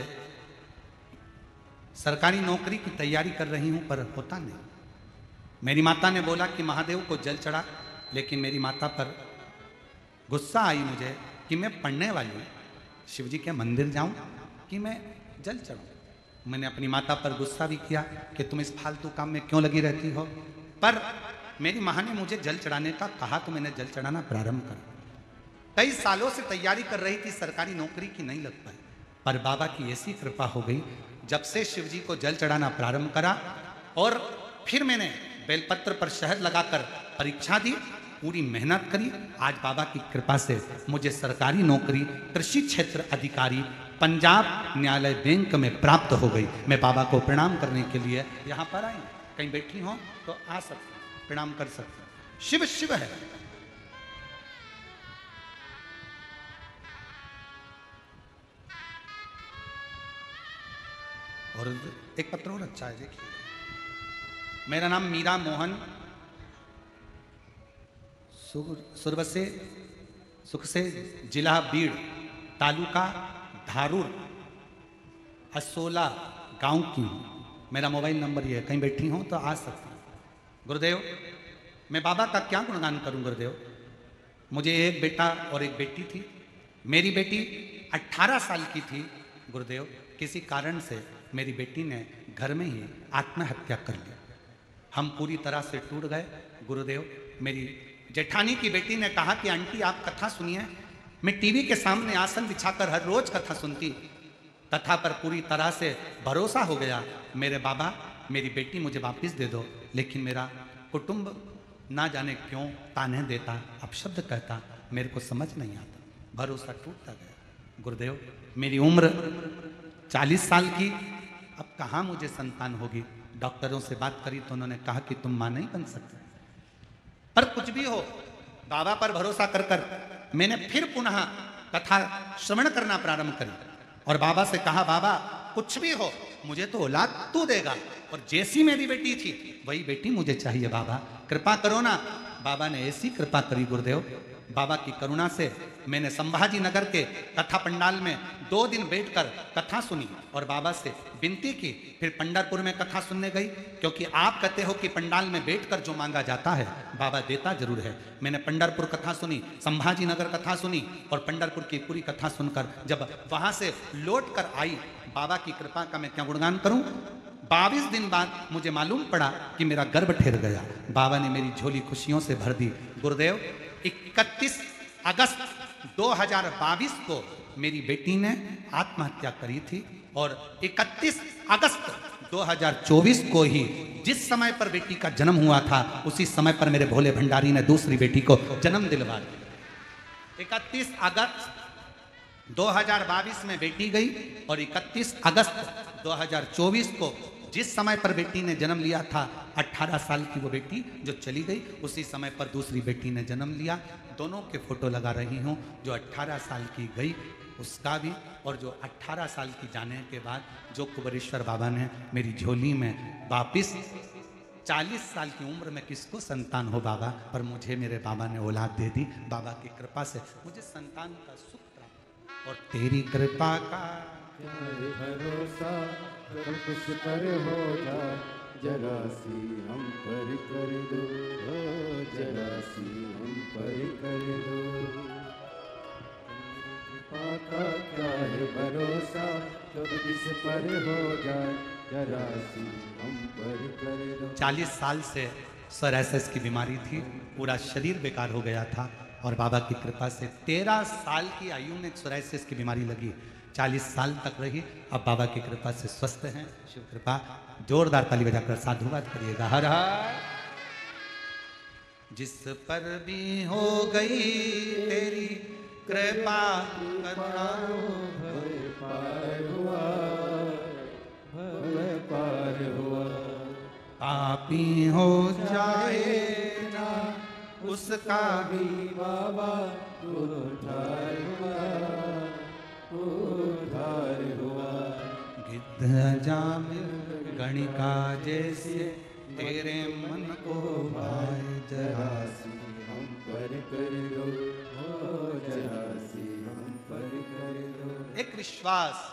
सरकारी नौकरी की तैयारी कर रही हूं, पर होता नहीं। मेरी माता ने बोला कि महादेव को जल चढ़ा, लेकिन मेरी माता पर गुस्सा आई मुझे कि मैं पढ़ने वाली हूँ, शिवजी के मंदिर जाऊं कि मैं जल चढ़ाऊं। मैंने अपनी माता पर गुस्सा भी किया कि तुम इस फालतू काम में क्यों लगी रहती हो, पर मेरी माँ ने मुझे जल चढ़ाने का कहा तो मैंने जल चढ़ाना प्रारंभ कर। कई सालों से तैयारी कर रही थी, सरकारी नौकरी की नहीं लग पाई, पर बाबा की ऐसी कृपा हो गई जब से शिवजी को जल चढ़ाना प्रारंभ करा। और फिर मैंने बेलपत्र पर शहद लगाकर परीक्षा दी, पूरी मेहनत करी। आज बाबा की कृपा से मुझे सरकारी नौकरी कृषि क्षेत्र अधिकारी पंजाब न्यायालय बैंक में प्राप्त हो गई। मैं बाबा को प्रणाम करने के लिए यहाँ पर आई। कहीं बैठी हो तो आ सकते, प्रणाम कर सकते। शिव शिव है। और एक पत्र और अच्छा है, देखिए। मेरा नाम मीरा मोहन सुरवसे सुख से जिला बीड़, तालुका धारूर, असोला गांव की हूँ। मेरा मोबाइल नंबर ये है, कहीं बैठी हूँ तो आ सकती हूँ। गुरुदेव, मैं बाबा का क्या गुणगान करूं गुरुदेव। मुझे एक बेटा और एक बेटी थी। मेरी बेटी 18 साल की थी गुरुदेव। किसी कारण से मेरी बेटी ने घर में ही आत्महत्या कर ली। हम पूरी तरह से टूट गए गुरुदेव। मेरी जेठानी की बेटी ने कहा कि आंटी आप कथा सुनिए। मैं टीवी के सामने आसन बिछाकर हर रोज कथा सुनती। कथा पर पूरी तरह से भरोसा हो गया। मेरे बाबा, मेरी बेटी मुझे वापस दे दो। लेकिन मेरा कुटुंब ना जाने क्यों ताने देता, अपशब्द कहता, मेरे को समझ नहीं आता। भरोसा टूटता गया गुरुदेव। मेरी उम्र 40 साल की, अब कहाँ मुझे संतान होगी। डॉक्टरों से बात करी तो उन्होंने कहा कि तुम मां नहीं बन सकते। पर कुछ भी हो, बाबा पर भरोसा कर कर मैंने फिर पुनः कथा श्रवण करना प्रारंभ करी और बाबा से कहा, बाबा कुछ भी हो मुझे तो औलाद तू देगा, और जैसी मेरी बेटी थी वही बेटी मुझे चाहिए। बाबा कृपा करो ना। बाबा ने ऐसी कृपा करी गुरुदेव। बाबा की करुणा से मैंने संभाजी नगर के कथा पंडाल में 2 दिन बैठकर कथा सुनी और बाबा से विनती की। फिर पंढरपुर में कथा सुनने गई, क्योंकि आप कहते हो कि पंडाल में बैठकर जो मांगा जाता है बाबा देता जरूर है। मैंने पंढरपुर कथा सुनी, संभाजी नगर कथा सुनी और पंढरपुर की पूरी कथा सुनकर जब वहां से लौट कर आई, बाबा की कृपा का मैं क्या गुणगान करूं। 22 दिन बाद मुझे मालूम पड़ा कि मेरा गर्भ ठहर गया। बाबा ने मेरी झोली खुशियों से भर दी गुरुदेव। 31 अगस्त 2022 को मेरी बेटी ने आत्महत्या करी थी और 31 अगस्त 2024 को ही जिस समय पर बेटी का जन्म हुआ था उसी समय पर मेरे भोले भंडारी ने दूसरी बेटी को जन्म दिलवा दिया। 31 अगस्त 2022 में बेटी गई और 31 अगस्त 2024 को जिस समय पर बेटी ने जन्म लिया था, 18 साल की वो बेटी जो चली गई, उसी समय पर दूसरी बेटी ने जन्म लिया। दोनों के फोटो लगा रही हूँ। जो 18 साल की गई उसका भी, और जो 18 साल की जाने के बाद जो कुबेरेश्वर बाबा ने मेरी झोली में वापिस 40 साल की उम्र में किसको संतान हो बाबा, पर मुझे मेरे बाबा ने औलाद दे दी। बाबा की कृपा से मुझे संतान का सुख प्राप्त, और तेरी कृपा का भरोसा कुछ पर हो जाए, जरा सी हम पर कर दो, जरा सी हम पर कर दो। कृपा का क्या है भरोसा, जब किस पर हो जाए, जरा सी हम पर कर दो। 40 साल से सोरायसिस की बीमारी थी, पूरा शरीर बेकार हो गया था, और बाबा की कृपा से 13 साल की आयु में सोरायसिस की बीमारी लगी। 40 साल तक रही। अब बाबा की कृपा से स्वस्थ हैं। शिव कृपा। जोरदार ताली बजाकर साधुवाद करिएगा। हर हर। जिस पर भी हो गई तेरी कृपा, पार हुआ, पार हुआ। पापी हो जाए ना उसका भी बाबा उद्धार हुआ, उद्धार हुआ। गिद्ध जामिल गणिका जैसे तेरे मन को भाए, जरा सी हम पर कर दो, जरा सी हम पर कर दो। एक विश्वास,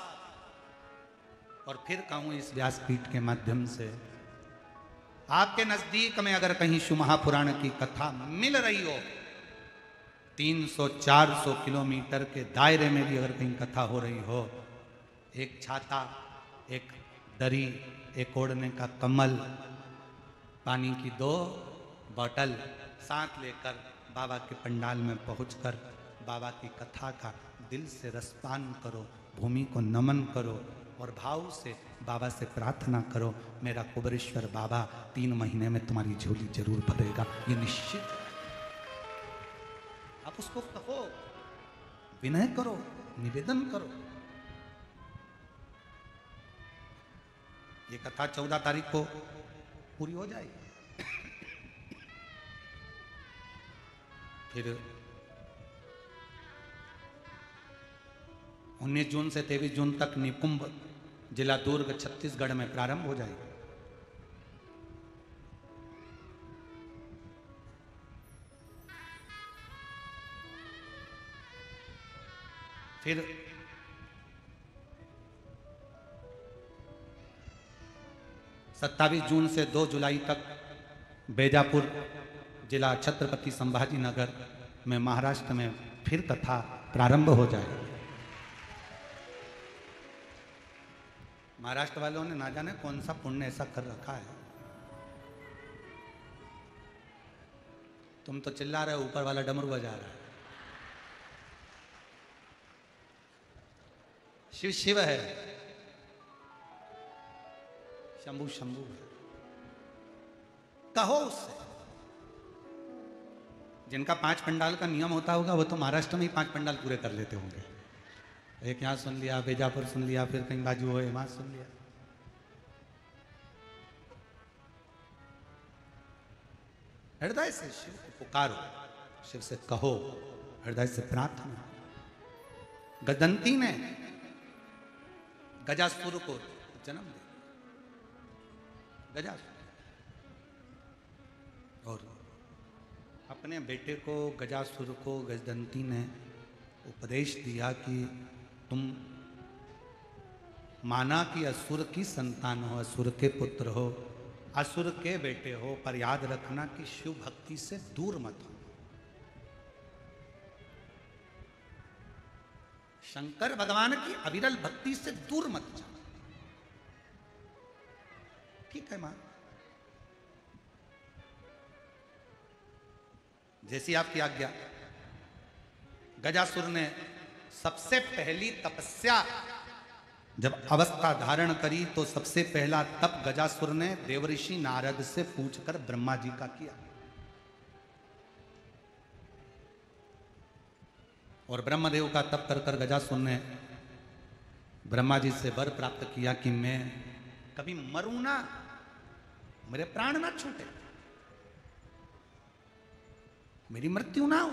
और फिर कहूं इस व्यासपीठ के माध्यम से, आपके नजदीक में अगर कहीं शिव महापुराण की कथा मिल रही हो, 300-400 किलोमीटर के दायरे में भी अगर कहीं कथा हो रही हो, एक छाता, एक दरी, एक ओढ़ने का कम्बल, पानी की 2 बोतल साथ लेकर बाबा के पंडाल में पहुंचकर बाबा की कथा का दिल से रसपान करो, भूमि को नमन करो और भाव से बाबा से प्रार्थना करो, मेरा कुबेरेश्वर बाबा 3 महीने में तुम्हारी झोली जरूर भरेगा, ये निश्चित है। आप उसको कहो, विनय करो, निवेदन करो। ये कथा 14 तारीख को पूरी हो जाएगी। फिर 19 जून से 23 जून तक निकुंभ जिला दुर्ग छत्तीसगढ़ में प्रारंभ हो जाएगी। फिर सत्ताईस जून से 2 जुलाई तक बेजापुर जिला छत्रपति संभाजी नगर में महाराष्ट्र में फिर कथा प्रारंभ हो जाएगी। महाराष्ट्र वालों ने ना जाने कौन सा पुण्य ऐसा कर रखा है। तुम तो चिल्ला रहे हो, ऊपर वाला डमरू बजा रहा है। शिव शिव है, शंभु शंभु है। कहो उससे। जिनका 5 पंडाल का नियम होता होगा वो तो महाराष्ट्र में ही 5 पंडाल पूरे कर लेते होंगे। एक यहाँ सुन लिया, बेजापुर सुन लिया, फिर कहीं बाजू हो वहां सुन लिया। हृदय से शिव को पुकारो, शिव से कहो, हृदय से प्रार्थना। गदंती ने गजासुर को जन्म दिया, गजासुर, और अपने बेटे को गजासुर को गजदंती ने उपदेश दिया कि तुम माना कि असुर की संतान हो, असुर के पुत्र हो, असुर के बेटे हो, पर याद रखना कि शिव भक्ति से दूर मत हो। शंकर भगवान की अविरल भक्ति से दूर मत जाओ। ठीक है मां, जैसी आपकी आज्ञा। गजासुर ने सबसे पहली तपस्या जब अवस्था धारण करी तो सबसे पहला तप गजासुर ने देवऋषि नारद से पूछकर ब्रह्मा जी का किया। और ब्रह्मदेव का तप कर कर गजासुर ने ब्रह्मा जी से वर प्राप्त किया कि मैं कभी मरूं ना, मेरे प्राण ना छूटे, मेरी मृत्यु ना हो।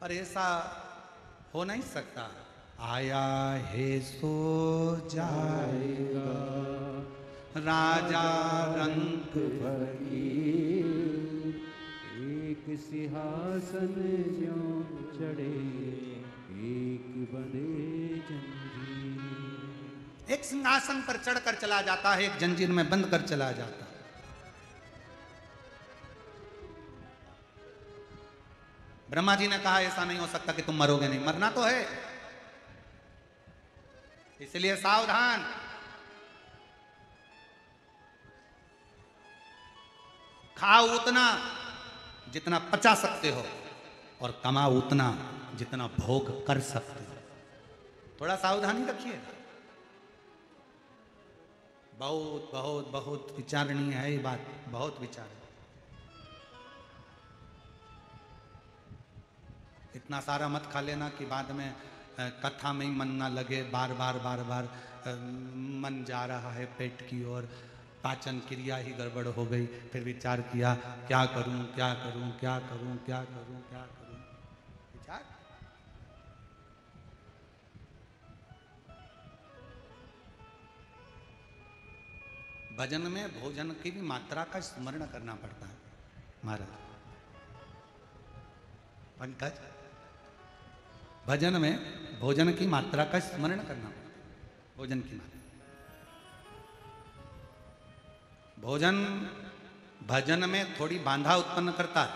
पर ऐसा हो नहीं सकता। आया है सो जाएगा, राजा रंग फकीर, एक सिंहासन जो चढ़े, एक बंधे जंजीर। एक सिंहासन पर चढ़कर चला जाता है, एक जंजीर में बंद कर चला जाता है। ब्रह्मा जी ने कहा ऐसा नहीं हो सकता कि तुम मरोगे नहीं, मरना तो है, इसलिए सावधान। खाओ उतना जितना पचा सकते हो और कमाओ उतना जितना भोग कर सकते हो। थोड़ा सावधानी रखिए। बहुत बहुत बहुत विचारणीय है ये बात, बहुत विचार। इतना सारा मत खा लेना कि बाद में कथा में ही मन ना लगे, बार बार बार बार मन जा रहा है पेट की ओर, पाचन क्रिया ही गड़बड़ हो गई, फिर विचार किया क्या करूं क्या करूं क्या करूं क्या करूं क्या करूं। विचार। भजन में भोजन की भी मात्रा का स्मरण करना पड़ता है महाराज। पंकज, भजन में भोजन की मात्रा का स्मरण करना पड़ता है। भोजन की मात्रा, भोजन भजन में थोड़ी बाधा उत्पन्न करता है।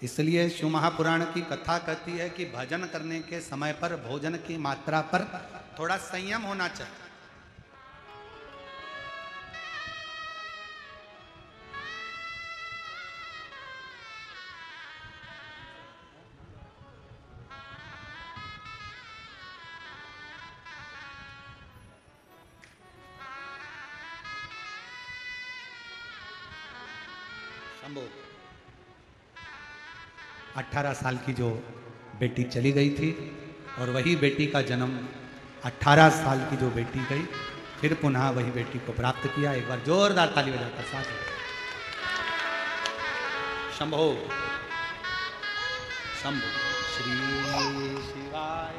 इसलिए शिव महापुराण की कथा कहती है कि भजन करने के समय पर भोजन की मात्रा पर थोड़ा संयम होना चाहिए। शंभो, 18 साल की जो बेटी चली गई थी और वही बेटी का जन्म 18 साल की जो बेटी गई, फिर पुनः वही बेटी को प्राप्त किया। एक बार जोरदार ताली बजाकर साथ। शंभो शंभो। श्री शिवाय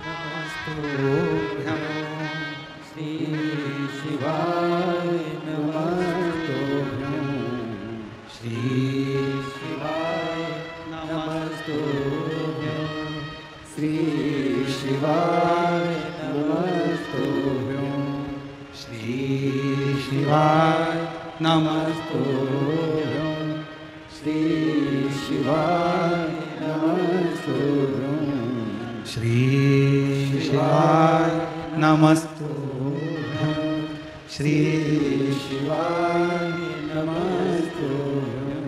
नमस्तुभ्यं, श्री शिवाय नमस्तुभ्यं, श्री शिवाय नमस्तुभ्यं, नमस्तुभ्यं श्री शिवाय नमस्तुभ्यं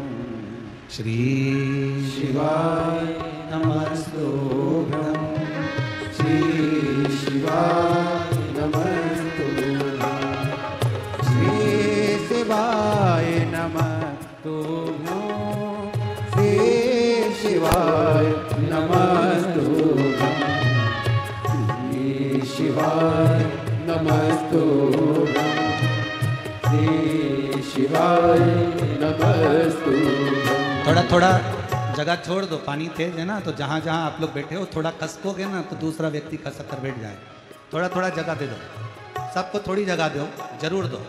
श्री शिवाय नमस्तुभ्यं श्री शिवाय नमस्तुभ्यं श्री शिवाय नमस्तुभ्यं श्री शिवाय नमस्तुभ्यं श्री शिवाय नमस्तुभ्यं श्री शिवाय नमस्तुभ्यं। थोड़ा थोड़ा जगह छोड़ दो, पानी तेज है ना, तो जहाँ जहाँ आप लोग बैठे हो थोड़ा खसकोगे ना तो दूसरा व्यक्ति खसक कर बैठ जाए। थोड़ा थोड़ा जगह दे दो, सबको थोड़ी जगह दो, जरूर दो।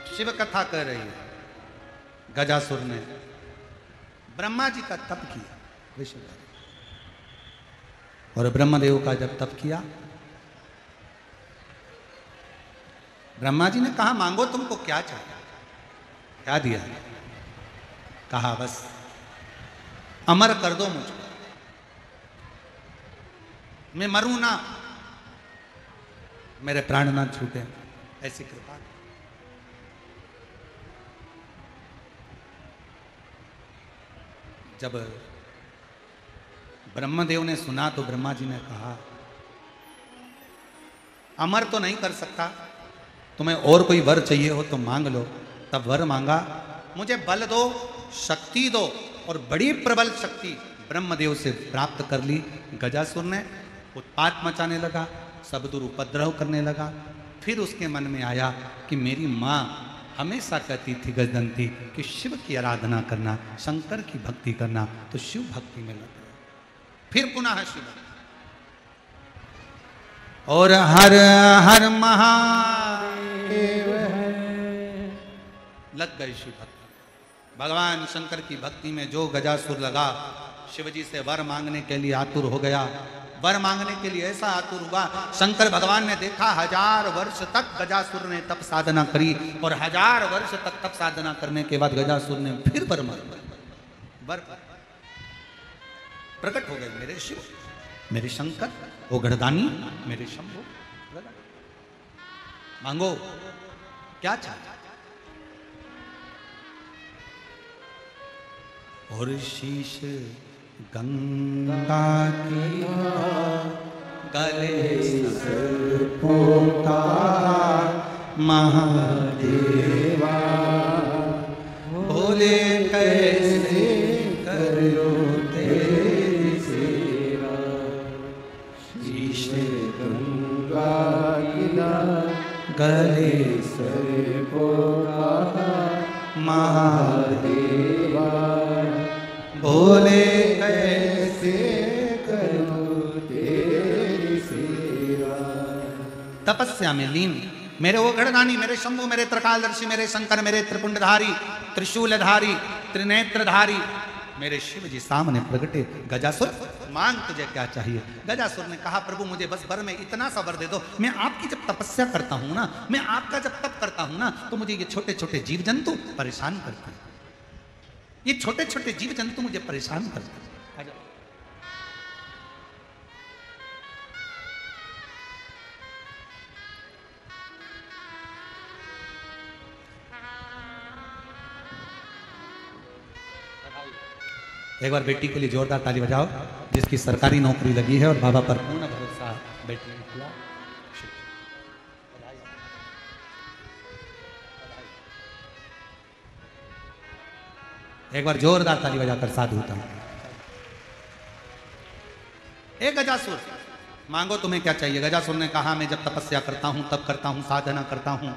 शिव कथा कह रही है। गजासुर ने ब्रह्मा जी का तप किया, और ब्रह्मदेव का जब तप किया, ब्रह्मा जी ने कहा मांगो तुमको क्या चाहिए। क्या दिया? कहा बस अमर कर दो मुझको, मैं मरूं ना, मेरे प्राण ना छूटे, ऐसी कृपा। जब ब्रह्मदेव ने सुना तो ब्रह्मा जी ने कहा अमर तो नहीं कर सकता, तुम्हें और कोई वर चाहिए हो तो मांग लो। तब वर मांगा, मुझे बल दो, शक्ति दो, और बड़ी प्रबल शक्ति ब्रह्मदेव से प्राप्त कर ली। गजासुर ने उत्पात मचाने लगा, सब दूर उपद्रव करने लगा। फिर उसके मन में आया कि मेरी माँ हमेशा कहती थी गजदंती कि शिव की आराधना करना, शंकर की भक्ति करना, तो शिव भक्ति में लग गया। फिर पुनः शिव और हर हर महादेव लग गए शिव भक्ति। भगवान शंकर की भक्ति में जो गजासुर लगा, शिवजी से वर मांगने के लिए आतुर हो गया। वर मांगने के लिए ऐसा आतुर हुआ, शंकर भगवान ने देखा 1000 वर्ष तक गजासुर ने तप साधना करी, और 1000 वर्ष तक तप साधना करने के बाद गजासुर ने फिर वर मांगा। वर प्रकट हो गए मेरे शिव, मेरे शंकर, ओ गढ़दानी, मेरे शंभो, मांगो क्या चाहते। और शीश गंगा की गले सर्पों महादेवा, भोले कैसे करो तेरी सेवा। शीश गंगा की गले सर्पों महादेवा, भोले कैसे करूं तेरी सेवा। तपस्या में लीन मेरे वो गढ़दानी, मेरे शंभु, मेरे त्रिकालदर्शी, मेरे शंकर, मेरे त्रिपुंडधारी, त्रिशूलधारी, त्रिनेत्रधारी, मेरे शिव जी सामने प्रगटे। गजासुर मांग तुझे क्या चाहिए। गजासुर ने कहा प्रभु मुझे बस वर में इतना सा वर दे दो, मैं आपकी जब तपस्या करता हूं ना, मैं आपका जब तप करता हूं ना, तो मुझे ये छोटे छोटे जीव जंतु परेशान करते हैं। ये छोटे छोटे जीव जंतु मुझे परेशान करते हैं। एक बार बेटी के लिए जोरदार ताली बजाओ, जिसकी सरकारी नौकरी लगी है और बाबा पर पूर्ण भरोसा बेटी ने किया। एक बार जोरदार ताली बजाकर साधु होता हूं। एक गजासुर मांगो तुम्हें क्या चाहिए। गजासुर ने कहा मैं जब तपस्या करता हूं, तब करता हूं, साधना करता हूं,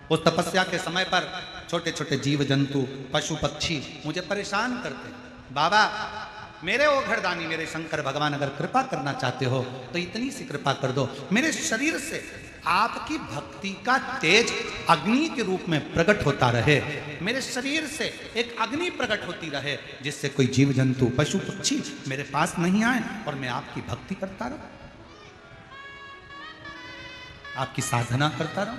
उस तपस्या के समय पर छोटे छोटे जीव जंतु, पशु पक्षी मुझे परेशान करते हैं। बाबा मेरे ओ घरदानी मेरे शंकर भगवान अगर कृपा करना चाहते हो तो इतनी सी कृपा कर दो, मेरे शरीर से आपकी भक्ति का तेज अग्नि के रूप में प्रकट होता रहे, मेरे शरीर से एक अग्नि प्रकट होती रहे, जिससे कोई जीव जंतु पशु पक्षी मेरे पास नहीं आए और मैं आपकी भक्ति करता रहूं, आपकी साधना करता रहूं,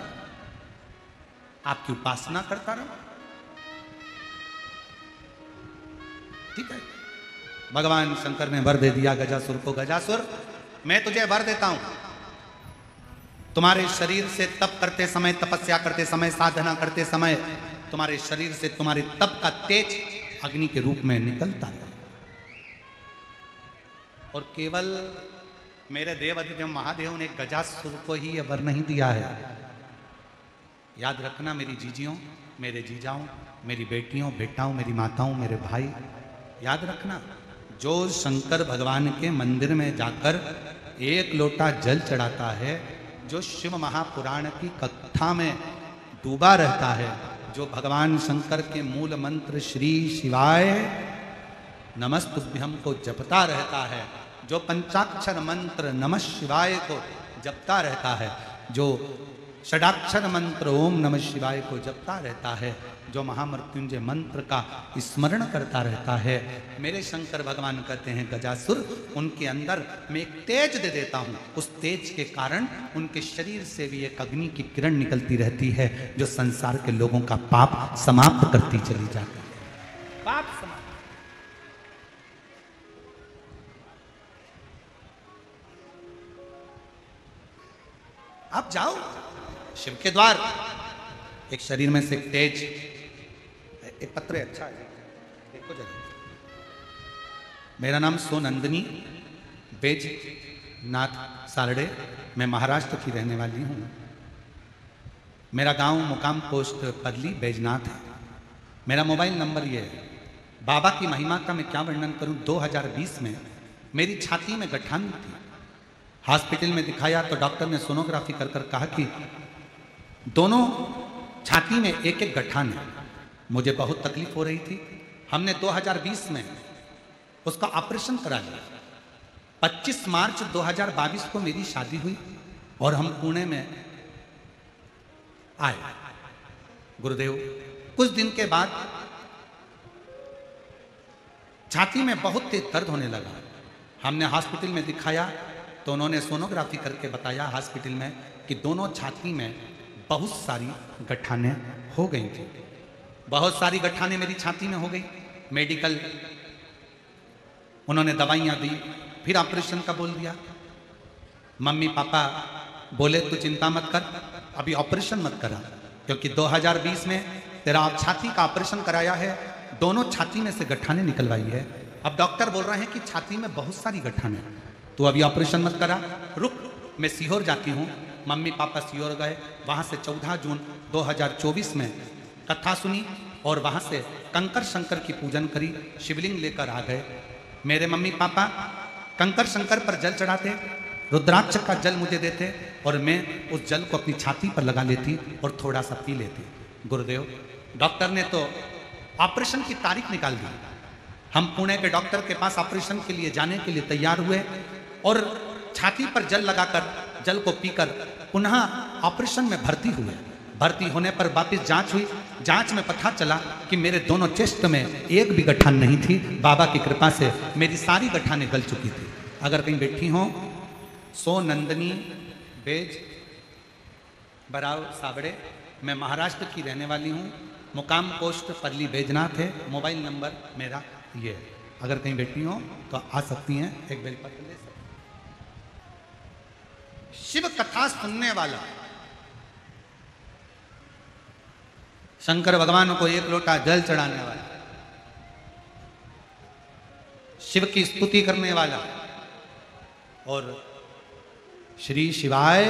आपकी उपासना करता रहूं। ठीक है, भगवान शंकर ने वर दे दिया गजासुर को, गजासुर मैं तुझे वर देता हूं, तुम्हारे शरीर से तप करते समय, तपस्या करते समय, साधना करते समय तुम्हारे शरीर से तुम्हारे तप का तेज अग्नि के रूप में निकलता है। और केवल मेरे देव अधिदेव महादेव ने गजासुर को ही यह वर नहीं दिया है। याद रखना मेरी जीजियों, मेरे जीजाओं, मेरी बेटियों, बेटाओं, मेरी माताओं, मेरे भाई, याद रखना, जो शंकर भगवान के मंदिर में जाकर एक लोटा जल चढ़ाता है, जो शिव महापुराण की कथा में डूबा रहता है, जो भगवान शंकर के मूल मंत्र श्री शिवाय नमस्तुभ्यं को जपता रहता है, जो पंचाक्षर मंत्र नमः शिवाय को जपता रहता है, जो षडाक्षर मंत्र ओम नमः शिवाय को जपता रहता है, जो महामृत्युंजय मंत्र का स्मरण करता रहता है, मेरे शंकर भगवान कहते हैं गजासुर, उनके अंदर मैं एक तेज दे देता हूं, उस तेज के कारण उनके शरीर से भी एक अग्नि की किरण निकलती रहती है, जो संसार के लोगों का पाप समाप्त करती चली जाती है। पाप समाप्त। आप जाओ शिव के द्वार, एक शरीर में से तेज, एक पत्र अच्छा है, देखो जरा। मेरा नाम सोनंदनी बैजनाथ सारडे, मैं महाराष्ट्र की रहने वाली हूँ। मेरा गांव मुकाम पोस्ट पदली बैजनाथ है। मेरा मोबाइल नंबर ये है। बाबा की महिमा का मैं क्या वर्णन करूं। 2020 में मेरी छाती में गठान थी, हॉस्पिटल में दिखाया तो डॉक्टर ने सोनोग्राफी कर कर कहा कि दोनों छाती में एक एक गठान है। मुझे बहुत तकलीफ हो रही थी। हमने 2020 में उसका ऑपरेशन करा लिया। 25 मार्च 2022 को मेरी शादी हुई और हम पुणे में आए। गुरुदेव, कुछ दिन के बाद छाती में बहुत तेज दर्द होने लगा। हमने हॉस्पिटल में दिखाया तो उन्होंने सोनोग्राफी करके बताया हॉस्पिटल में कि दोनों छाती में बहुत सारी गठाने हो गई थी। बहुत सारी गठाने मेरी छाती में हो गई। मेडिकल उन्होंने दवाइयाँ दी, फिर ऑपरेशन का बोल दिया। मम्मी पापा बोले तू चिंता मत कर, अभी ऑपरेशन मत करा, क्योंकि 2020 में तेरा छाती का ऑपरेशन कराया है, दोनों छाती में से गठाने निकलवाई है। अब डॉक्टर बोल रहे हैं कि छाती में बहुत सारी गठाने, तो अभी ऑपरेशन मत करा, रुक, मैं सीहोर जाती हूँ। मम्मी पापा सीहोर गए। वहाँ से 14 जून 2024 में कथा सुनी और वहाँ से कंकर शंकर की पूजन करी, शिवलिंग लेकर आ गए। मेरे मम्मी पापा कंकर शंकर पर जल चढ़ाते, रुद्राक्ष का जल मुझे देते और मैं उस जल को अपनी छाती पर लगा लेती और थोड़ा सा पी लेती। गुरुदेव, डॉक्टर ने तो ऑपरेशन की तारीख निकाल दी। हम पुणे के डॉक्टर के पास ऑपरेशन के लिए जाने के लिए तैयार हुए और छाती पर जल लगाकर, जल को पीकर पुनः ऑपरेशन में भर्ती हुए। भर्ती होने पर वापस जांच हुई। जांच में पता चला कि मेरे दोनों चेस्ट में एक भी गठान नहीं थी। बाबा की कृपा से मेरी सारी गठानें गल चुकी थी। अगर कहीं बैठी हो, सोनंदनी बैज बराव साबड़े, मैं महाराष्ट्र की रहने वाली हूँ। मुकाम पोस्ट पदली बैजनाथ है। मोबाइल नंबर मेरा ये है। अगर कहीं बैठी हो तो आ सकती हैं, एक बेलपत्र ले सकती। शिव कथा सुनने वाला, शंकर भगवान को एक लोटा जल चढ़ाने वाला, शिव की स्तुति करने वाला और श्री शिवाय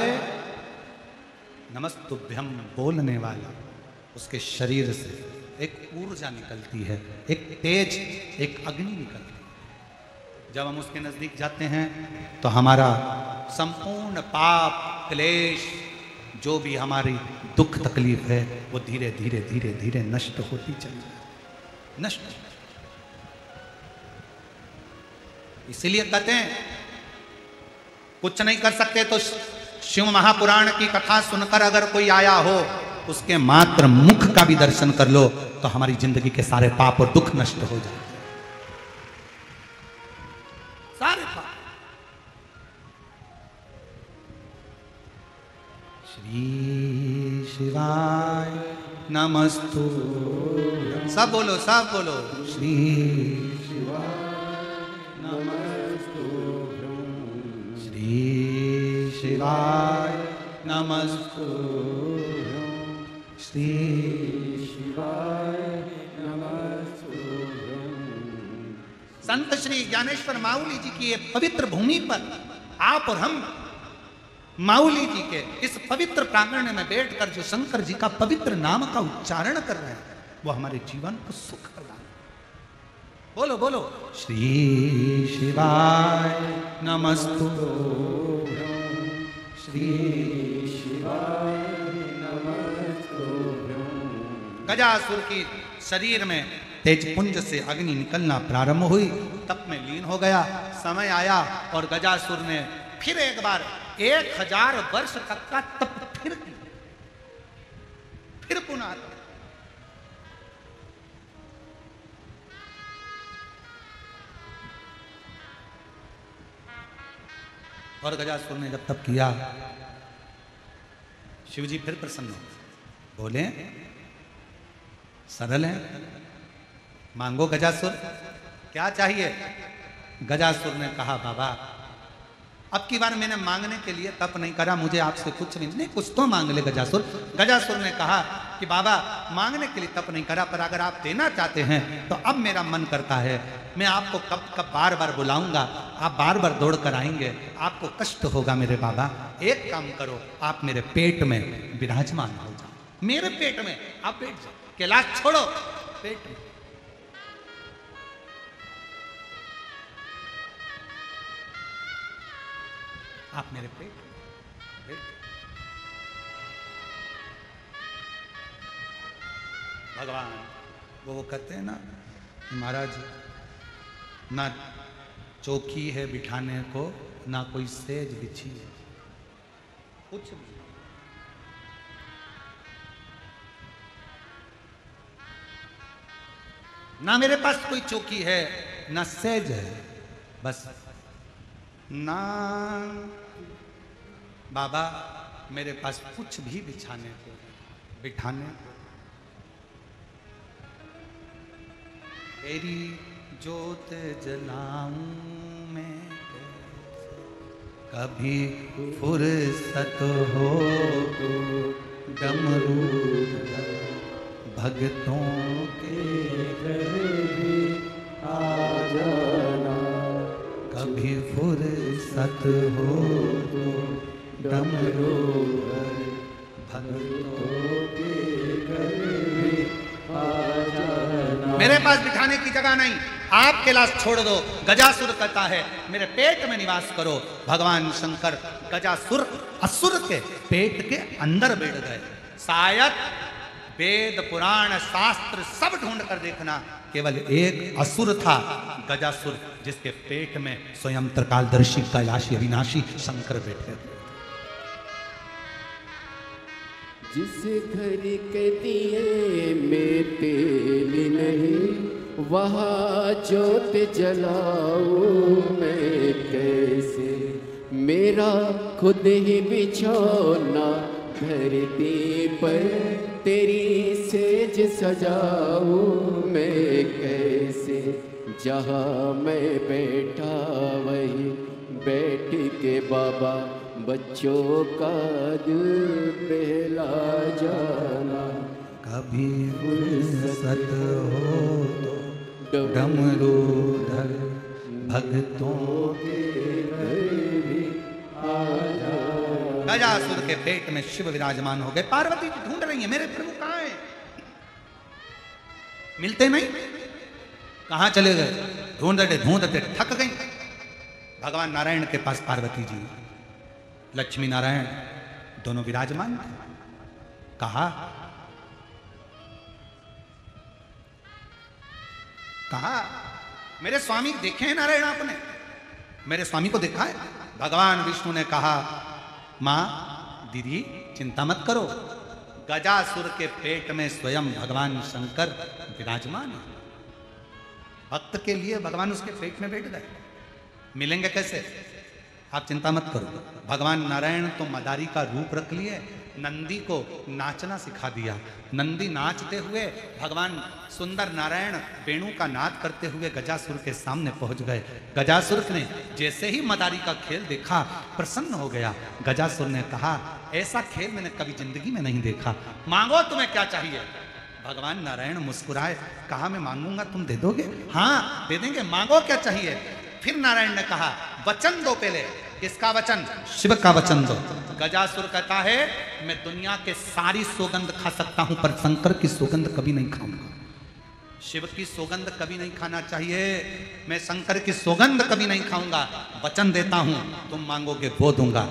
नमस्तुभ्यम बोलने वाला, उसके शरीर से एक ऊर्जा निकलती है, एक तेज, एक अग्नि निकलती है। जब हम उसके नजदीक जाते हैं तो हमारा संपूर्ण पाप क्लेश, जो भी हमारी दुख तकलीफ है, वो धीरे धीरे धीरे धीरे नष्ट होती चली जाती, नष्ट। इसीलिए कहते हैं कुछ नहीं कर सकते तो शिव महापुराण की कथा सुनकर अगर कोई आया हो, उसके मात्र मुख का भी दर्शन कर लो तो हमारी जिंदगी के सारे पाप और दुख नष्ट हो जाते हैं, सारे पाप। श्री शिवाय नमस्तु, सब बोलो, सब बोलो। श्री शिवाय नमस्तु, श्री शिवाय नमस्तु। संत श्री ज्ञानेश्वर माऊली जी की ये पवित्र भूमि पर आप और हम माऊली जी के इस पवित्र प्रांगण में बैठकर जो शंकर जी का पवित्र नाम का उच्चारण कर रहे हैं, वो हमारे जीवन को सुख प्रदान। बोलो बोलो, श्री शिवाय नमस्तु, श्री शिवाय नमस्तु। गजासुर की शरीर में तेजपुंज से अग्नि निकलना प्रारंभ हुई, तप में लीन हो गया। समय आया और गजासुर ने फिर एक बार 1000 वर्ष तक का तप फिर किया, फिर पुनः। और गजासुर ने जब तप किया, शिवजी फिर प्रसन्न हो बोले, सरल है, मांगो गजासुर, क्या चाहिए? गजासुर ने कहा, बाबा अब की बार मैंने मांगने के लिए तप नहीं करा, मुझे आपसे कुछ नहीं, कुछ तो मांग ले गजासुर। गजासुर ने कहा कि बाबा मांगने के लिए तप नहीं करा, पर अगर आप देना चाहते हैं तो अब मेरा मन करता है, मैं आपको कब कब बार बार बुलाऊंगा, आप बार बार दौड़ कर आएंगे, आपको कष्ट होगा मेरे बाबा। एक काम करो, आप मेरे पेट में विराजमान हो जाओ, मेरे पेट में आप बैठ जाओ, कैलाश छोड़ो, पेट में। आप मेरे पेट में। भगवान वो कहते हैं ना, महाराज ना चौकी है बिठाने को, ना कोई सेज बिछी है, कुछ भी। ना मेरे पास कोई चौकी है, ना सेज है, बस ना बाबा मेरे पास कुछ भी बिछाने को, बिठाने को। तेरी जोत जलाऊं मैं कभी फुर्सत हो तो डमरू भगतों के घर आ जाना, कभी फुर्सत हो तो डमरू भगतों के घर आ जाना। मेरे पास बिठाने की जगह नहीं, आप कैलाश छोड़ दो। गजासुर कहता है मेरे पेट में निवास करो। भगवान शंकर गजासुर असुर के पेट के अंदर बैठ गए। शायद वेद पुराण शास्त्र सब ढूंढ कर देखना, केवल एक असुर था गजासुर, जिसके पेट में स्वयं त्रिकालदर्शी कैलाशी अविनाशी शंकर बैठे। जिस घर के दिए में तेल नहीं, वहाँ जोत जलाऊं मैं कैसे, मेरा खुद ही बिछौना धरती पर तेरी सेज सजाऊं मैं कैसे, जहाँ मैं बैठा वही बैठ के बाबा बच्चों का दिल बहला जाना, कभी फुर्सत हो तो डमरू धर भगतों के घर भी आ जाना। गजासुर के पेट में शिव विराजमान हो गए। पार्वती जी ढूंढ रही है मेरे प्रभु कहाँ हैं, मिलते नहीं, कहाँ चले गए, ढूंढते थक गई। भगवान नारायण के पास पार्वती जी, लक्ष्मी नारायण दोनों विराजमान थे। कहा मेरे स्वामी देखे हैं नारायण आपने? मेरे स्वामी को देखा है? भगवान विष्णु ने कहा, मां दीदी चिंता मत करो, गजासुर के पेट में स्वयं भगवान शंकर विराजमान है। भक्त के लिए भगवान उसके पेट में बैठ गए। मिलेंगे कैसे? आप चिंता मत करो। भगवान नारायण तो मदारी का रूप रख लिए, नंदी को नाचना सिखा दिया। नंदी नाचते हुए भगवान सुंदर नारायण वेणु का नाद करते हुए गजासुर के सामने पहुंच गए। गजासुर ने जैसे ही मदारी का खेल देखा प्रसन्न हो गया। गजासुर ने कहा, ऐसा खेल मैंने कभी जिंदगी में नहीं देखा, मांगो तुम्हें क्या चाहिए। भगवान नारायण मुस्कुराए, कहा मैं मांगूंगा तुम दे दोगे? हाँ दे देंगे, मांगो क्या चाहिए। फिर नारायण ने कहा, वचन दो पहले। किसका वचन? शिव का वचन दो। गजासुर कहता है, मैं दुनिया के सारी सौगंध खा सकता हूं पर शंकर की सौगंध कभी नहीं खाऊंगा। शिव की सौगंध कभी नहीं खाना चाहिए, मैं शंकर की सौगंध कभी नहीं खाऊंगा। वचन देता हूं, तुम मांगोगे वो दूंगा।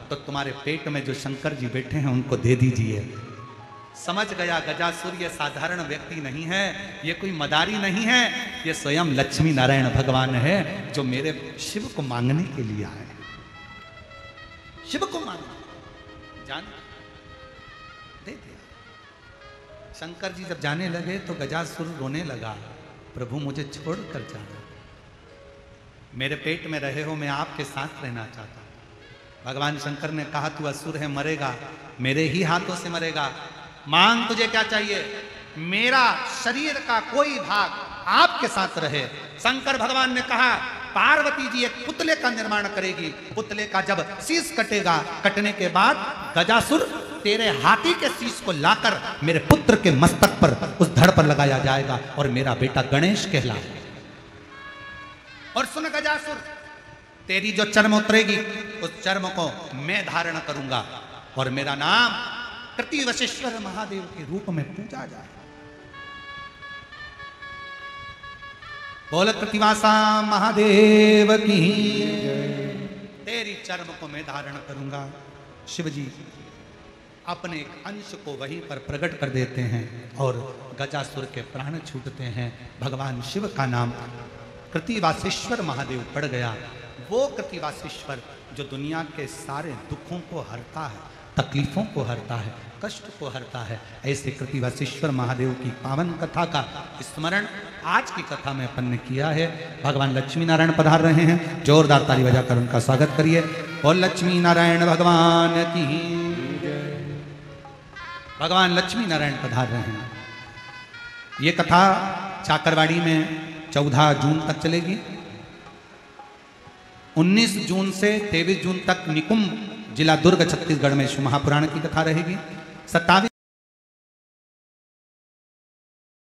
तो तुम्हारे पेट में जो शंकर जी बैठे हैं उनको दे दीजिए। समझ गया गजासुर ये साधारण व्यक्ति नहीं है, ये कोई मदारी नहीं है, ये स्वयं लक्ष्मी नारायण भगवान है जो मेरे शिव को मांगने के लिए आए। शिव को मांगना जान दे दिया। शंकर जी जब जाने लगे तो गजासुर रोने लगा, प्रभु मुझे छोड़कर जाना, मेरे पेट में रहे हो, मैं आपके साथ रहना चाहता हूं। भगवान शंकर ने कहा, तू असुर है, मरेगा, मेरे ही हाथों से मरेगा। मांग तुझे क्या चाहिए? मेरा शरीर का कोई भाग आपके साथ रहे। शंकर भगवान ने कहा, पार्वती जी एक पुतले का निर्माण करेगी, पुतले का जब शीश कटेगा, कटने के बाद गजासुर तेरे हाथी के शीश को लाकर मेरे पुत्र के मस्तक पर, उस धड़ पर लगाया जाएगा और मेरा बेटा गणेश कहलाएगा। और सुन गजासुर, तेरी जो चर्म उतरेगी उस चर्म को मैं धारण करूंगा और मेरा नाम कृतिवशेश्वर महादेव के रूप में पूजा जाए। बोल कृतिवासा महादेव की, तेरी चर्म को मैं धारण करूंगा। शिव जी अपने एक अंश को वहीं पर प्रकट कर देते हैं और गजासुर के प्राण छूटते हैं। भगवान शिव का नाम कृतिवासेश्वर महादेव पड़ गया। वो कृतिवासेश्वर जो दुनिया के सारे दुखों को हरता है, तकलीफों को हरता है, कष्ट को हरता है। ऐसे कृतिवासेश्वर महादेव की पावन कथा का स्मरण आज की कथा में अपन ने किया है। भगवान लक्ष्मी नारायण पधार रहे हैं, जोरदार ताली बजाकर उनका स्वागत करिए। और लक्ष्मी नारायण भगवान की, भगवान लक्ष्मी नारायण पधार रहे हैं। ये कथा चाकरवाड़ी में 14 जून तक चलेगी। 19 जून से 23 जून तक निकुंभ जिला दुर्ग छत्तीसगढ़ में शिव महापुराण की कथा रहेगी। 27